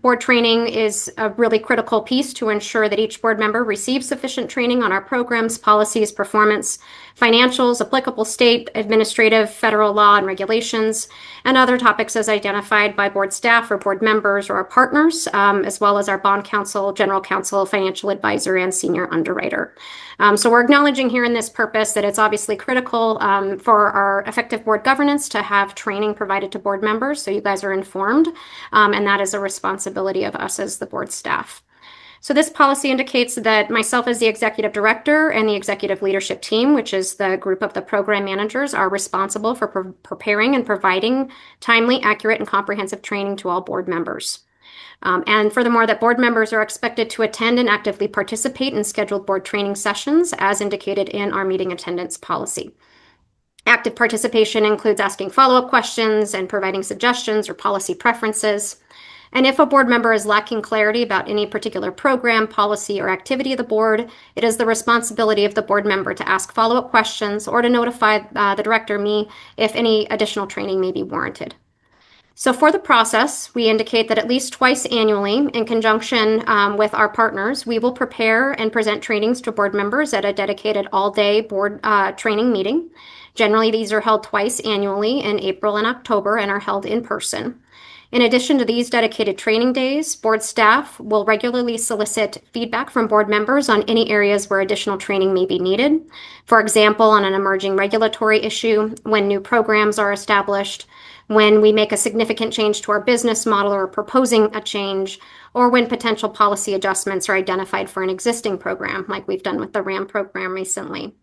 board training is a really critical piece to ensure that each board member receives sufficient training on our programs, policies, performance, financials, applicable state, administrative, federal law and regulations, and other topics as identified by board staff or board members or our partners, as well as our bond counsel, general counsel, financial advisor, and senior underwriter. So we're acknowledging here in this purpose that it's obviously critical for our effective board governance to have training provided to board members so you guys are informed, and that is a responsibility of us as the board staff. So this policy indicates that myself as the executive director and the executive leadership team, which is the group of the program managers, are responsible for preparing and providing timely, accurate, and comprehensive training to all board members. And furthermore, that board members are expected to attend and actively participate in scheduled board training sessions as indicated in our meeting attendance policy. Active participation includes asking follow-up questions and providing suggestions or policy preferences. And if a board member is lacking clarity about any particular program, policy, or activity of the board, it is the responsibility of the board member to ask follow-up questions or to notify the director, me, if any additional training may be warranted. So for the process, we indicate that at least twice annually, in conjunction with our partners, we will prepare and present trainings to board members at a dedicated all-day board training meeting. Generally, these are held twice annually in April and October and are held in person. In addition to these dedicated training days, board staff will regularly solicit feedback from board members on any areas where additional training may be needed. For example, on an emerging regulatory issue, when new programs are established, when we make a significant change to our business model or proposing a change, or when potential policy adjustments are identified for an existing program, like we've done with the RAM program recently.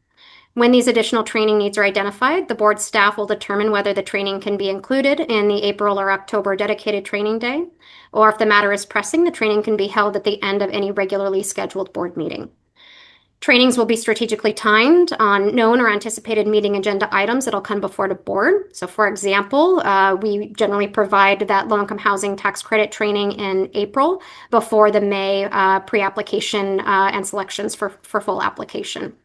When these additional training needs are identified, the board staff will determine whether the training can be included in the April or October dedicated training day, or if the matter is pressing, the training can be held at the end of any regularly scheduled board meeting. Trainings will be strategically timed on known or anticipated meeting agenda items that'll come before the board. So for example, we generally provide that low-income housing tax credit training in April before the May pre-application and selections for full application.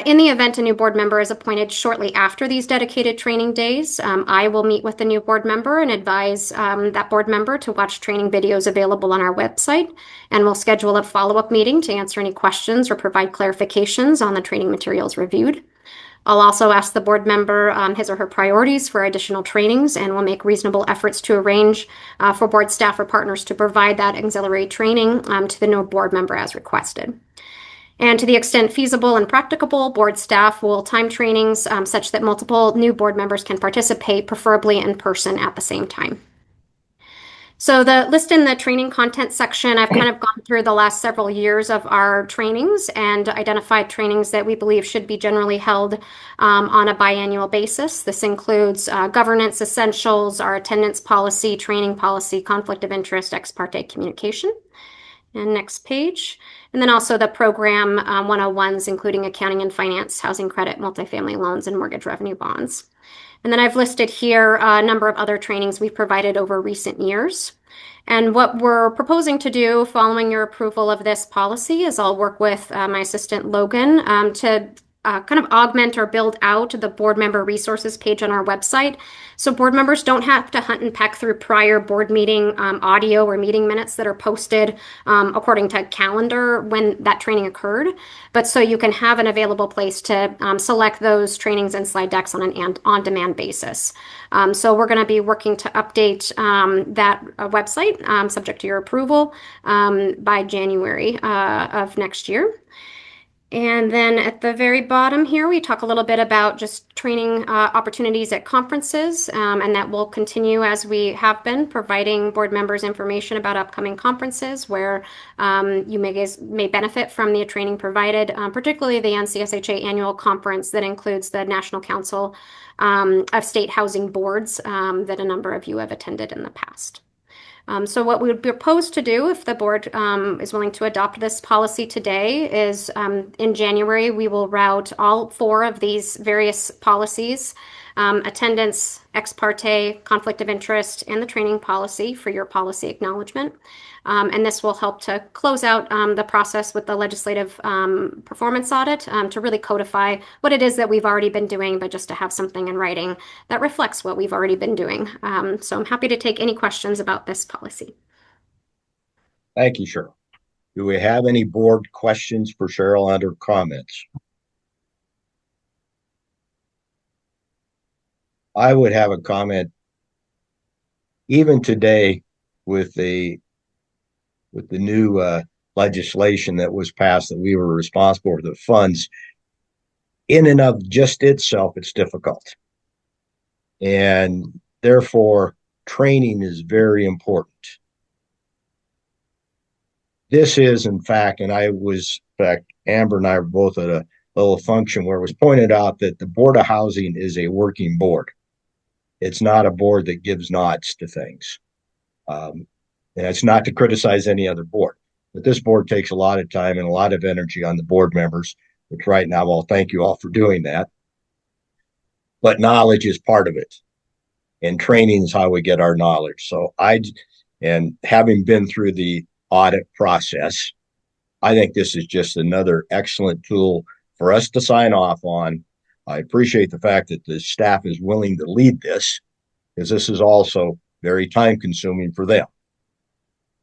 In the event a new board member is appointed shortly after these dedicated training days, I will meet with the new board member and advise that board member to watch training videos available on our website, and we'll schedule a follow-up meeting to answer any questions or provide clarifications on the training materials reviewed. I'll also ask the board member his or her priorities for additional trainings, and we'll make reasonable efforts to arrange for board staff or partners to provide that auxiliary training to the new board member as requested. And to the extent feasible and practicable, board staff will time trainings such that multiple new board members can participate, preferably in person at the same time. So the list in the training content section, I've kind of gone through the last several years of our trainings and identified trainings that we believe should be generally held on a biannual basis. This includes governance essentials, our attendance policy, training policy, conflict of interest, ex parte communication. And next page. And then also the program 101s, including accounting and finance, housing credit, multifamily loans, and mortgage revenue bonds. And then I've listed here a number of other trainings we've provided over recent years. And what we're proposing to do following your approval of this policy is I'll work with my assistant Logan to kind of augment or build out the board member resources page on our website. So board members don't have to hunt and peck through prior board meeting audio or meeting minutes that are posted according to calendar when that training occurred. But so you can have an available place to select those trainings and slide decks on an on-demand basis. So we're going to be working to update that website subject to your approval by January of next year. And then at the very bottom here, we talk a little bit about just training opportunities at conferences, and that will continue as we have been, providing board members information about upcoming conferences where you may benefit from the training provided, particularly the NCSHA annual conference that includes the National Council of State Housing Boards that a number of you have attended in the past. So what we would propose to do, if the board is willing to adopt this policy today, is in January, we will route all 4 of these various policies, attendance, ex parte, conflict of interest, and the training policy for your policy acknowledgement. And this will help to close out the process with the legislative performance audit to really codify what it is that we've already been doing, but just to have something in writing that reflects what we've already been doing. So I'm happy to take any questions about this policy. Thank you, Cheryl. Do we have any board questions for Cheryl under comments? I would have a comment. Even today, with the new legislation that was passed that we were responsible for the funds, in and of just itself, it's difficult. And therefore, training is very important. This is, in fact, Amber and I were both at a little function where it was pointed out that the Board of Housing is a working board. It's not a board that gives nods to things. And it's not to criticize any other board, but this board takes a lot of time and a lot of energy on the board members, which right now, well, thank you all for doing that. But knowledge is part of it. And training is how we get our knowledge. So and having been through the audit process, I think this is just another excellent tool for us to sign off on. I appreciate the fact that the staff is willing to lead this, because this is also very time consuming for them.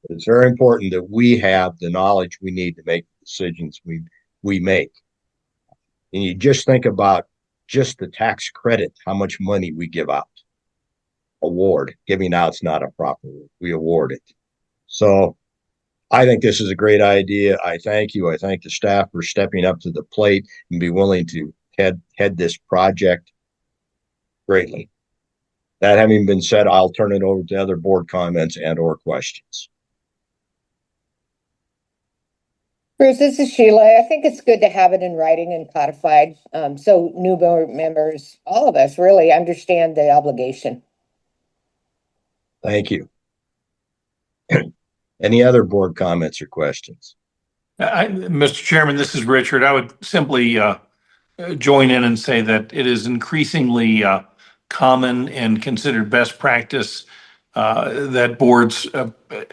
But it's very important that we have the knowledge we need to make the decisions we make. And you just think about just the tax credit, how much money we give out. Giving out's not a proper word. We award it. So I think this is a great idea. I thank you. I thank the staff for stepping up to the plate and be willing to head this project greatly. That having been said, I'll turn it over to other board comments and or questions. Bruce, this is Sheila. I think it's good to have it in writing and codified, so new board members, all of us really understand the obligation. Thank you. Any other board comments or questions? Mr. Chairman, this is Richard. I would simply join in and say that it is increasingly common and considered best practice that boards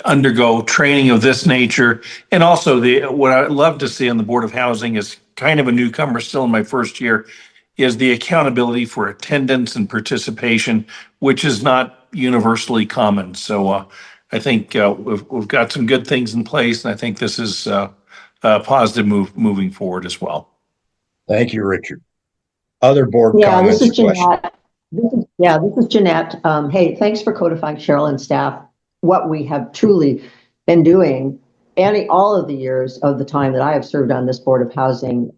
undergo training of this nature. And also what I'd love to see on the Board of Housing is kind of a newcomer still in my first year, is the accountability for attendance and participation, which is not universally common. So I think we've got some good things in place, and I think this is a positive move moving forward as well. Thank you, Richard. Other board comments this is or questions? Jeanette. This is Jeanette. Hey, thanks for codifying, Cheryl and staff, what we have truly been doing all of the years of the time that I have served on this Board of Housing.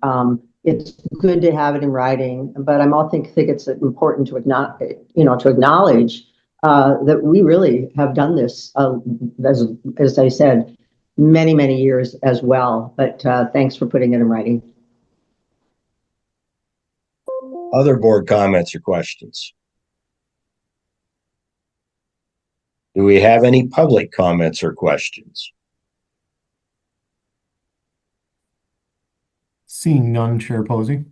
It's good to have it in writing, but I think it's important to acknowledge that we really have done this, as I said, many, many years as well. But thanks for putting it in writing. Other board comments or questions? Do we have any public comments or questions? Seeing none, Chair Posey.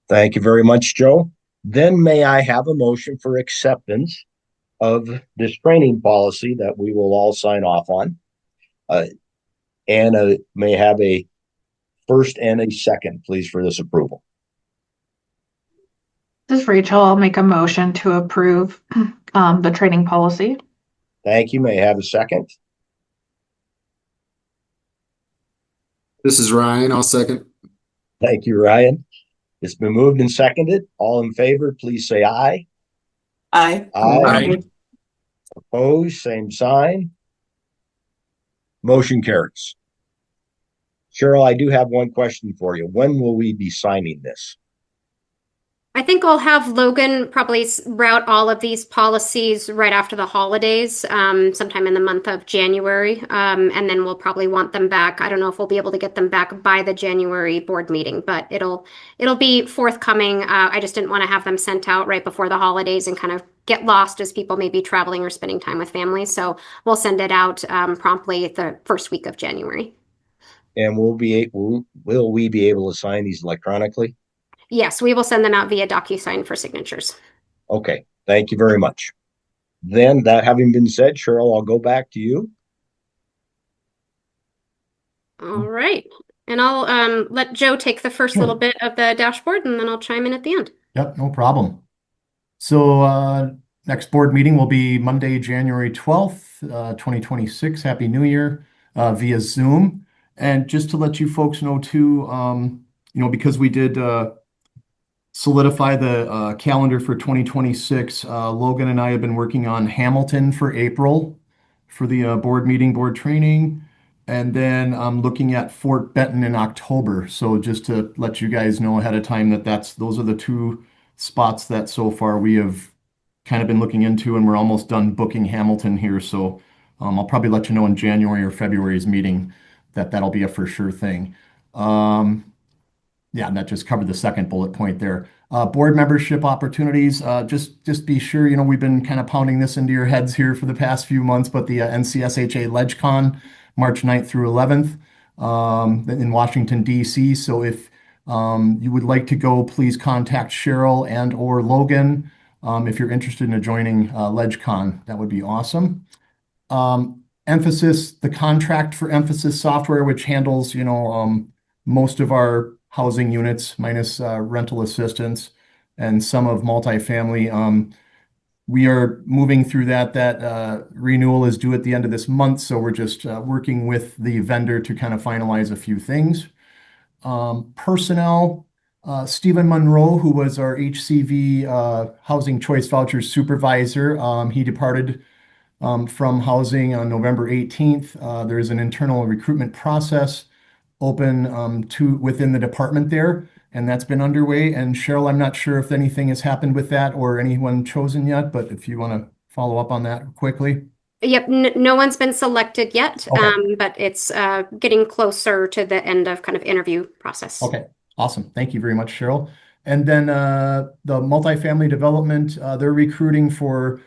Thank you very much, Joe. Then may I have a motion for acceptance of this training policy that we will all sign off on? And may have a first and a second, please, for this approval. This is Rachel. I'll make a motion to approve the training policy. Thank you. May I have a second? This is Ryan. I'll second. Thank you, Ryan. It's been moved and seconded. All in favor, please say aye. Aye. Aye. Opposed, same sign. Motion carries. Cheryl, I do have one question for you. When will we be signing this? I think I'll have Logan probably route all of these policies right after the holidays, sometime in the month of January. And then we'll probably want them back. I don't know if we'll be able to get them back by the January board meeting, but it'll be forthcoming. I just didn't want to have them sent out right before the holidays and kind of get lost as people may be traveling or spending time with families. So we'll send it out promptly the first week of January. And will we be able to sign these electronically? Yes, we will send them out via DocuSign for signatures. Okay, thank you very much. Then, that having been said, Cheryl, I'll go back to you. All right. And I'll let Joe take the first little bit of the dashboard, and then I'll chime in at the end. Yep, no problem. So next board meeting will be Monday, January 12th, 2026. Happy New Year via Zoom. And just to let you folks know too, because we did solidify the calendar for 2026. Logan and I have been working on Hamilton for April for the board meeting, board training, and then I'm looking at Fort Benton in October. So just to let you guys know ahead of time those are the two spots that so far we have kind of been looking into, and we're almost done booking Hamilton here. So I'll probably let you know in January or February's meeting that'll be a for sure thing. Yeah, and that just covered the second bullet point there. Board membership opportunities, just be sure, we've been kind of pounding this into your heads here for the past few months, but the NCSHA LegCon, March 9th through 11th in Washington, D.C. So if you would like to go, please contact Cheryl and or Logan if you're interested in joining LegCon. That would be awesome. Emphasis, the contract for Emphasis Software, which handles, most of our housing units minus rental assistance and some of multifamily. We are moving through that renewal is due at the end of this month. So we're just working with the vendor to kind of finalize a few things. Personnel, Stephen Monroe, who was our HCV Housing Choice Voucher Supervisor, he departed from housing on November 18th. There is an internal recruitment process open within the department there, and that's been underway. And Cheryl, I'm not sure if anything has happened with that or anyone chosen yet, but if you want to follow up on that quickly. Yep, no one's been selected yet, Okay. but it's getting closer to the end of kind of interview process. Okay, awesome. Thank you very much, Cheryl. And then the multifamily development, they're recruiting for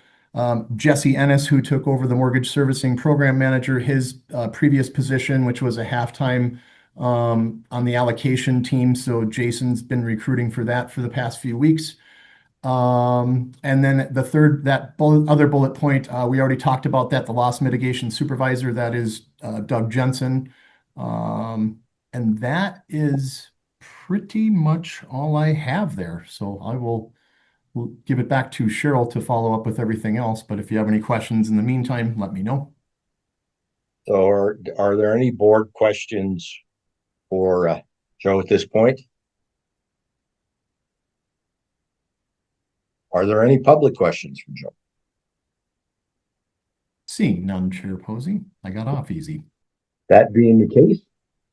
Jesse Ennis, who took over the mortgage servicing program manager, his previous position, which was a halftime on the allocation team. So Jason's been recruiting for that for the past few weeks. And then the third, other bullet point, we already talked about that, the loss mitigation supervisor, that is Doug Jensen. And that is pretty much all I have there. So we'll give it back to Cheryl to follow up with everything else. But if you have any questions in the meantime, let me know. So are there any board questions for Joe at this point? Are there any public questions for Joe? Seeing none, Chair Posey. I got off easy. That being the case,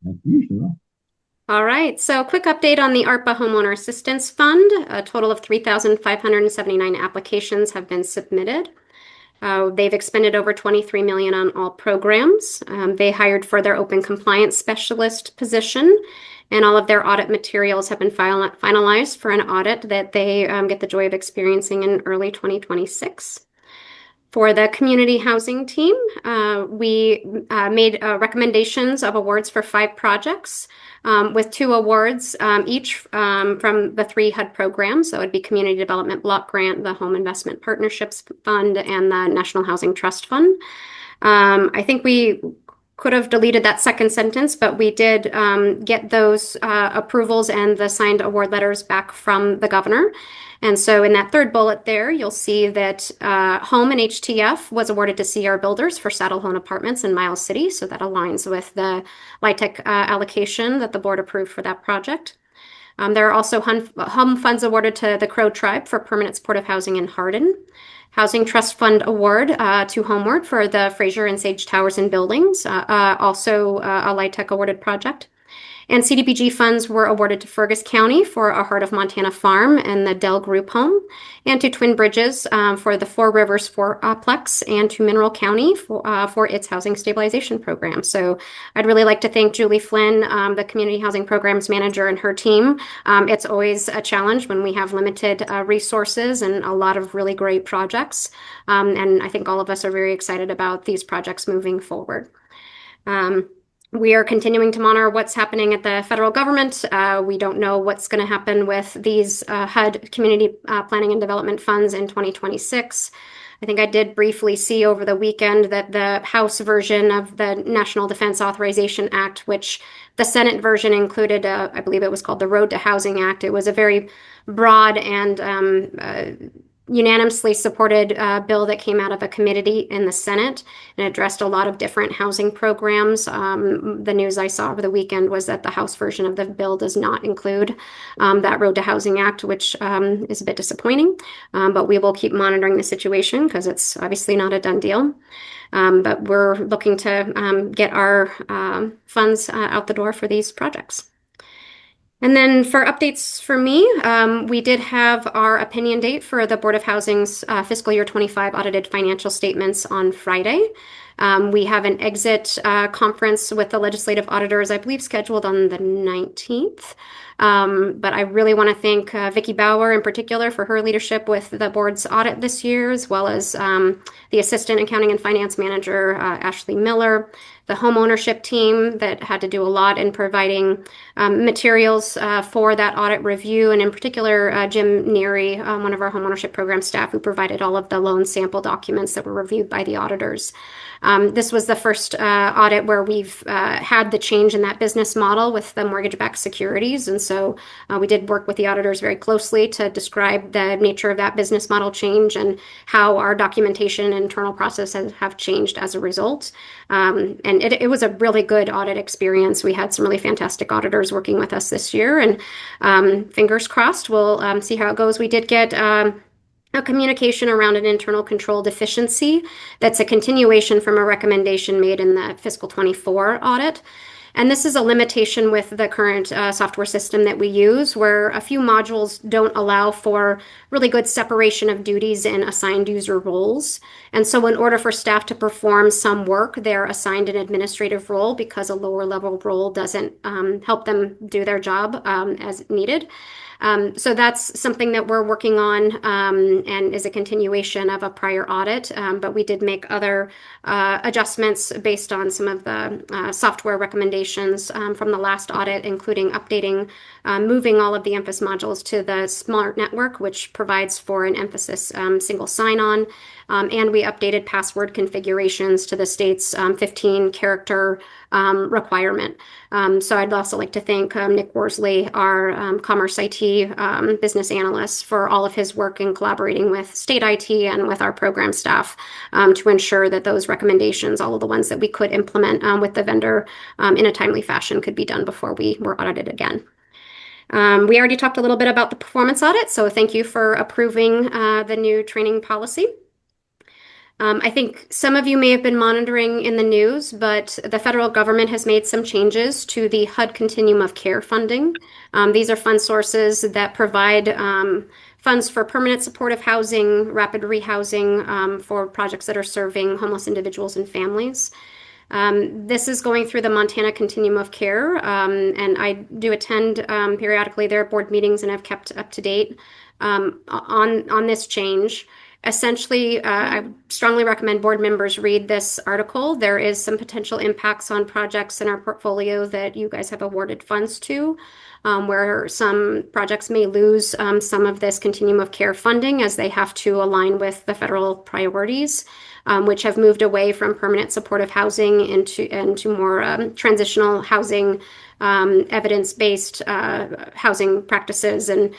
as usual. All right, so quick update on the ARPA Homeowner Assistance Fund. A total of 3,579 applications have been submitted. They've expended over $23 million on all programs. They hired for their open compliance specialist position, and all of their audit materials have been finalized for an audit that they get the joy of experiencing in early 2026. For the community housing team, we made recommendations of awards for 5 projects, with 2 awards each from the 3 HUD programs. So it'd be Community Development Block Grant, the Home Investment Partnerships Fund, and the National Housing Trust Fund. I think we could have deleted that second sentence, but we did get those approvals and the signed award letters back from the governor. And so in that third bullet there, you'll see that Home and HTF was awarded to CR Builders for Saddle Home Apartments in Miles City. So that aligns with the LIHTC allocation that the board approved for that project. There are also home funds awarded to the Crow Tribe for permanent supportive housing in Hardin. Housing Trust Fund Award to Homeward for the Fraser and Sage Towers and Buildings, also a LIHTC awarded project. And CDBG funds were awarded to Fergus County for a Heart of Montana Farm and the Dell Group Home, and to Twin Bridges for the Four Rivers Plex, and to Mineral County for its housing stabilization program. So I'd really like to thank Julie Flynn, the Community Housing Programs Manager, and her team. It's always a challenge when we have limited resources and a lot of really great projects. And I think all of us are very excited about these projects moving forward. We are continuing to monitor what's happening at the federal government. We don't know what's going to happen with these HUD Community Planning and Development Funds in 2026. I think I did briefly see over the weekend that the House version of the National Defense Authorization Act, which the Senate version included, I believe it was called the Road to Housing Act. It was a very broad and unanimously supported bill that came out of a committee in the Senate and addressed a lot of different housing programs. The news I saw over the weekend was that the House version of the bill does not include that Road to Housing Act, which is a bit disappointing. But we will keep monitoring the situation because it's obviously not a done deal. But we're looking to get our funds out the door for these projects. And then for updates for me, we did have our opinion date for the Board of Housing's fiscal year 25 audited financial statements on Friday. We have an exit conference with the legislative auditors, I believe, scheduled on the 19th. But I really want to thank Vicki Bauer in particular for her leadership with the board's audit this year, as well as the Assistant Accounting and Finance Manager, Ashley Miller, the home ownership team that had to do a lot in providing materials for that audit review, and in particular, Jim Neary, one of our home ownership program staff, who provided all of the loan sample documents that were reviewed by the auditors. This was the first audit where we've had the change in that business model with the mortgage-backed securities. And so we did work with the auditors very closely to describe the nature of that business model change and how our documentation and internal processes have changed as a result. And it was a really good audit experience. We had some really fantastic auditors working with us this year, and fingers crossed, we'll see how it goes. We did get a communication around an internal control deficiency that's a continuation from a recommendation made in the fiscal 24 audit. And this is a limitation with the current software system that we use, where a few modules don't allow for really good separation of duties and assigned user roles. And so in order for staff to perform some work, they're assigned an administrative role because a lower level role doesn't help them do their job as needed. So that's something that we're working on and is a continuation of a prior audit. But we did make other adjustments based on some of the software recommendations from the last audit, including updating, moving all of the Emphasis modules to the Smart Network, which provides for an Emphasis single sign-on. And we updated password configurations to the state's 15-character requirement. So I'd also like to thank Nick Worsley, our Commerce IT business analyst, for all of his work in collaborating with state IT and with our program staff to ensure that those recommendations, all of the ones that we could implement with the vendor in a timely fashion, could be done before we were audited again. We already talked a little bit about the performance audit, so thank you for approving the new training policy. I think some of you may have been monitoring in the news, but the federal government has made some changes to the HUD Continuum of Care funding. These are fund sources that provide funds for permanent supportive housing, rapid rehousing for projects that are serving homeless individuals and families. This is going through the Montana Continuum of Care, and I do attend periodically their board meetings, and I've kept up to date on this change. Essentially, I strongly recommend board members read this article. There is some potential impacts on projects in our portfolio that you guys have awarded funds to, where some projects may lose some of this continuum of care funding as they have to align with the federal priorities, which have moved away from permanent supportive housing into more transitional housing, evidence-based housing practices. And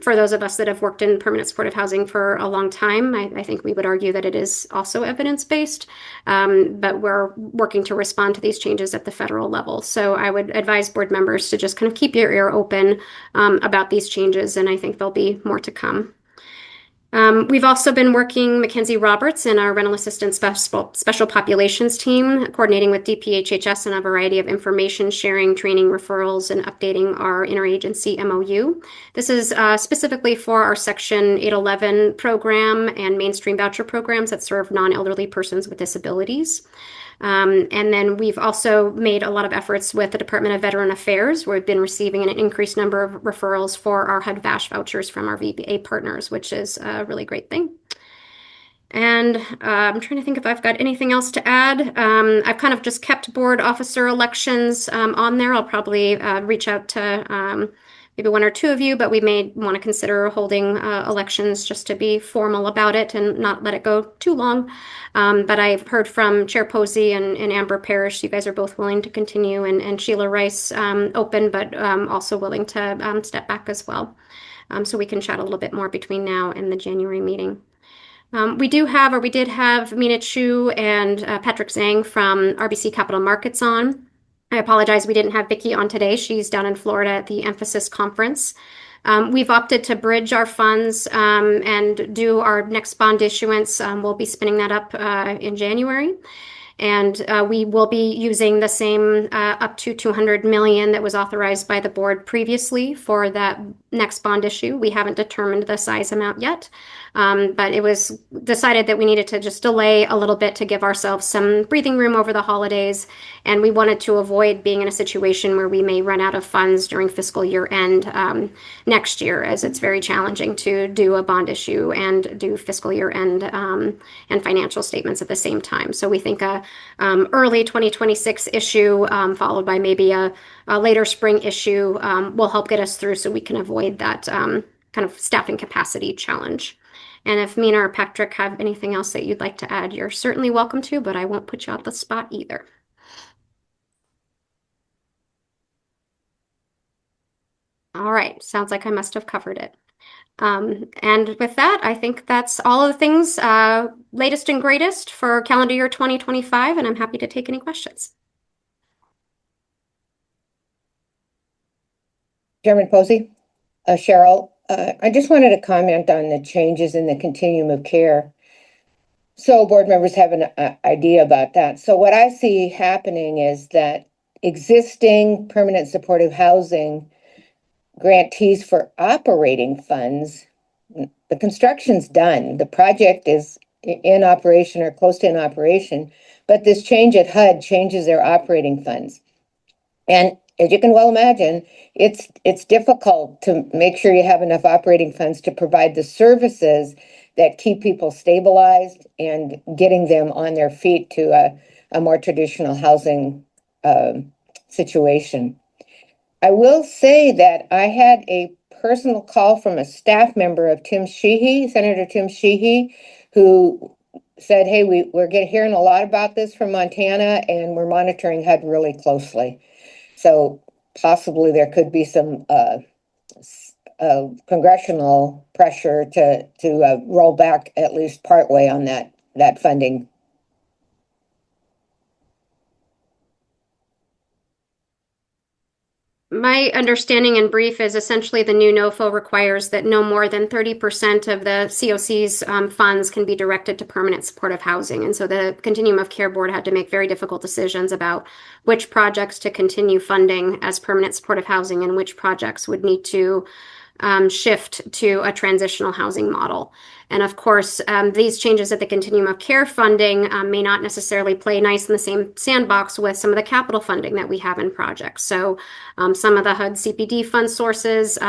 for those of us that have worked in permanent supportive housing for a long time, I think we would argue that it is also evidence-based, but we're working to respond to these changes at the federal level. So I would advise board members to just kind of keep your ear open about these changes, and I think there'll be more to come. We've also been working, Mackenzie Roberts and our rental assistance special populations team, coordinating with DPHHS on a variety of information sharing, training, referrals, and updating our interagency MOU. This is specifically for our Section 811 program and mainstream voucher programs that serve non-elderly persons with disabilities. And then we've also made a lot of efforts with the Department of Veteran Affairs, where we've been receiving an increased number of referrals for our HUD-VASH vouchers from our VBA partners, which is a really great thing. And I'm trying to think if I've got anything else to add. I've kind of just kept board officer elections on there. I'll probably reach out to maybe one or two of you, but we may want to consider holding elections just to be formal about it and not let it go too long. But I've heard from Chair Posey and Amber Parrish, you guys are both willing to continue, and Sheila Rice open, but also willing to step back as well. So we can chat a little bit more between now and the January meeting. We did have Mina Chu and Patrick Zhang from RBC Capital Markets on. I apologize, we didn't have Vicki on today. She's down in Florida at the Emphasis Conference. We've opted to bridge our funds and do our next bond issuance. We'll be spinning that up in January. And we will be using the same up to $200 million that was authorized by the board previously for that next bond issue. We haven't determined the size amount yet, but it was decided that we needed to just delay a little bit to give ourselves some breathing room over the holidays. And we wanted to avoid being in a situation where we may run out of funds during fiscal year end next year, as it's very challenging to do a bond issue and do fiscal year end and financial statements at the same time. So we think a early 2026 issue followed by maybe a later spring issue will help get us through so we can avoid that kind of staffing capacity challenge. And if Mina or Patrick have anything else that you'd like to add, you're certainly welcome to, but I won't put you on the spot either. All right, sounds like I must have covered it. And with that, I think that's all of the things latest and greatest for calendar year 2025, and I'm happy to take any questions. Chairman Posey, Cheryl, I just wanted to comment on the changes in the continuum of care. So board members have an idea about that. So what I see happening is that existing permanent supportive housing grantees for operating funds, the construction's done. The project is in operation or close to in operation, but this change at HUD changes their operating funds. And as you can well imagine, it's difficult to make sure you have enough operating funds to provide the services that keep people stabilized and getting them on their feet to a more traditional housing situation. I will say that I had a personal call from a staff member of Tim Sheehy, Senator Tim Sheehy, who said, hey, we're hearing a lot about this from Montana and we're monitoring HUD really closely. So possibly there could be some congressional pressure to roll back at least partway on that funding. My understanding in brief is essentially the new NOFO requires that no more than 30% of the COC's funds can be directed to permanent supportive housing. And so the Continuum of Care Board had to make very difficult decisions about which projects to continue funding as permanent supportive housing and which projects would need to shift to a transitional housing model. And of course, these changes at the Continuum of Care funding may not necessarily play nice in the same sandbox with some of the capital funding that we have in projects. So some of the HUD CPD fund sources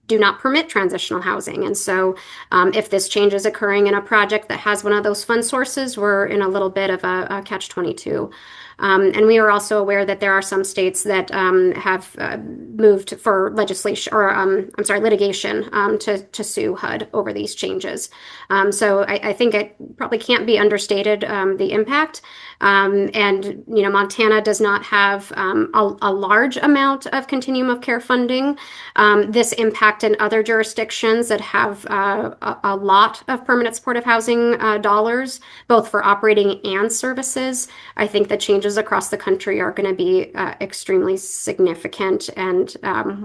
do not permit transitional housing. And so if this change is occurring in a project that has one of those fund sources, we're in a little bit of a catch-22. And we are also aware that there are some states that have moved for legislation or litigation to sue HUD over these changes. So I think it probably can't be understated the impact. And Montana does not have a large amount of Continuum of Care funding. This impact in other jurisdictions that have a lot of permanent supportive housing dollars, both for operating and services. I think the changes across the country are going to be extremely significant, and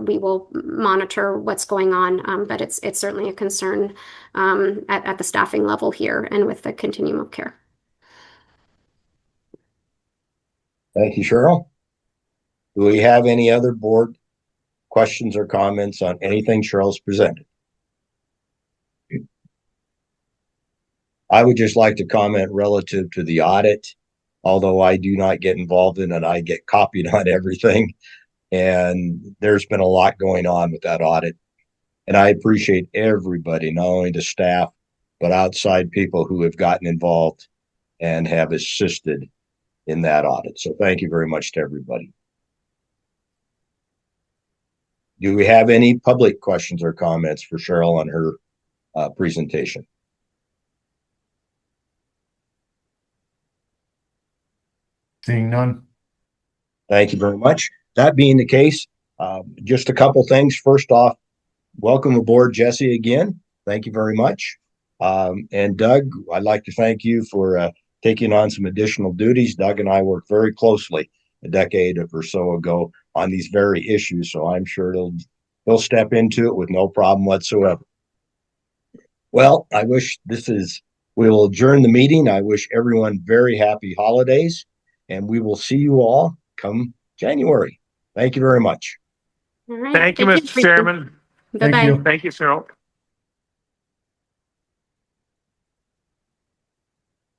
we will monitor what's going on. But it's certainly a concern at the staffing level here and with the Continuum of Care. Thank you, Cheryl. Do we have any other board questions or comments on anything Cheryl's presented? I would just like to comment relative to the audit. Although I do not get involved in it, I get copied on everything. And there's been a lot going on with that audit. And I appreciate everybody, not only the staff, but outside people who have gotten involved and have assisted in that audit. So thank you very much to everybody. Do we have any public questions or comments for Cheryl on her presentation? Seeing none. Thank you very much. That being the case, just a couple things. First off, welcome aboard, Jesse, again. Thank you very much. And Doug, I'd like to thank you for taking on some additional duties. Doug and I worked very closely a decade or so ago on these very issues, so I'm sure he'll step into it with no problem whatsoever. Well, we will adjourn the meeting. I wish everyone very happy holidays. And we will see you all come January. Thank you very much. All right. Thank you, Mr. Chairman. Bye-bye. Thank you, Cheryl.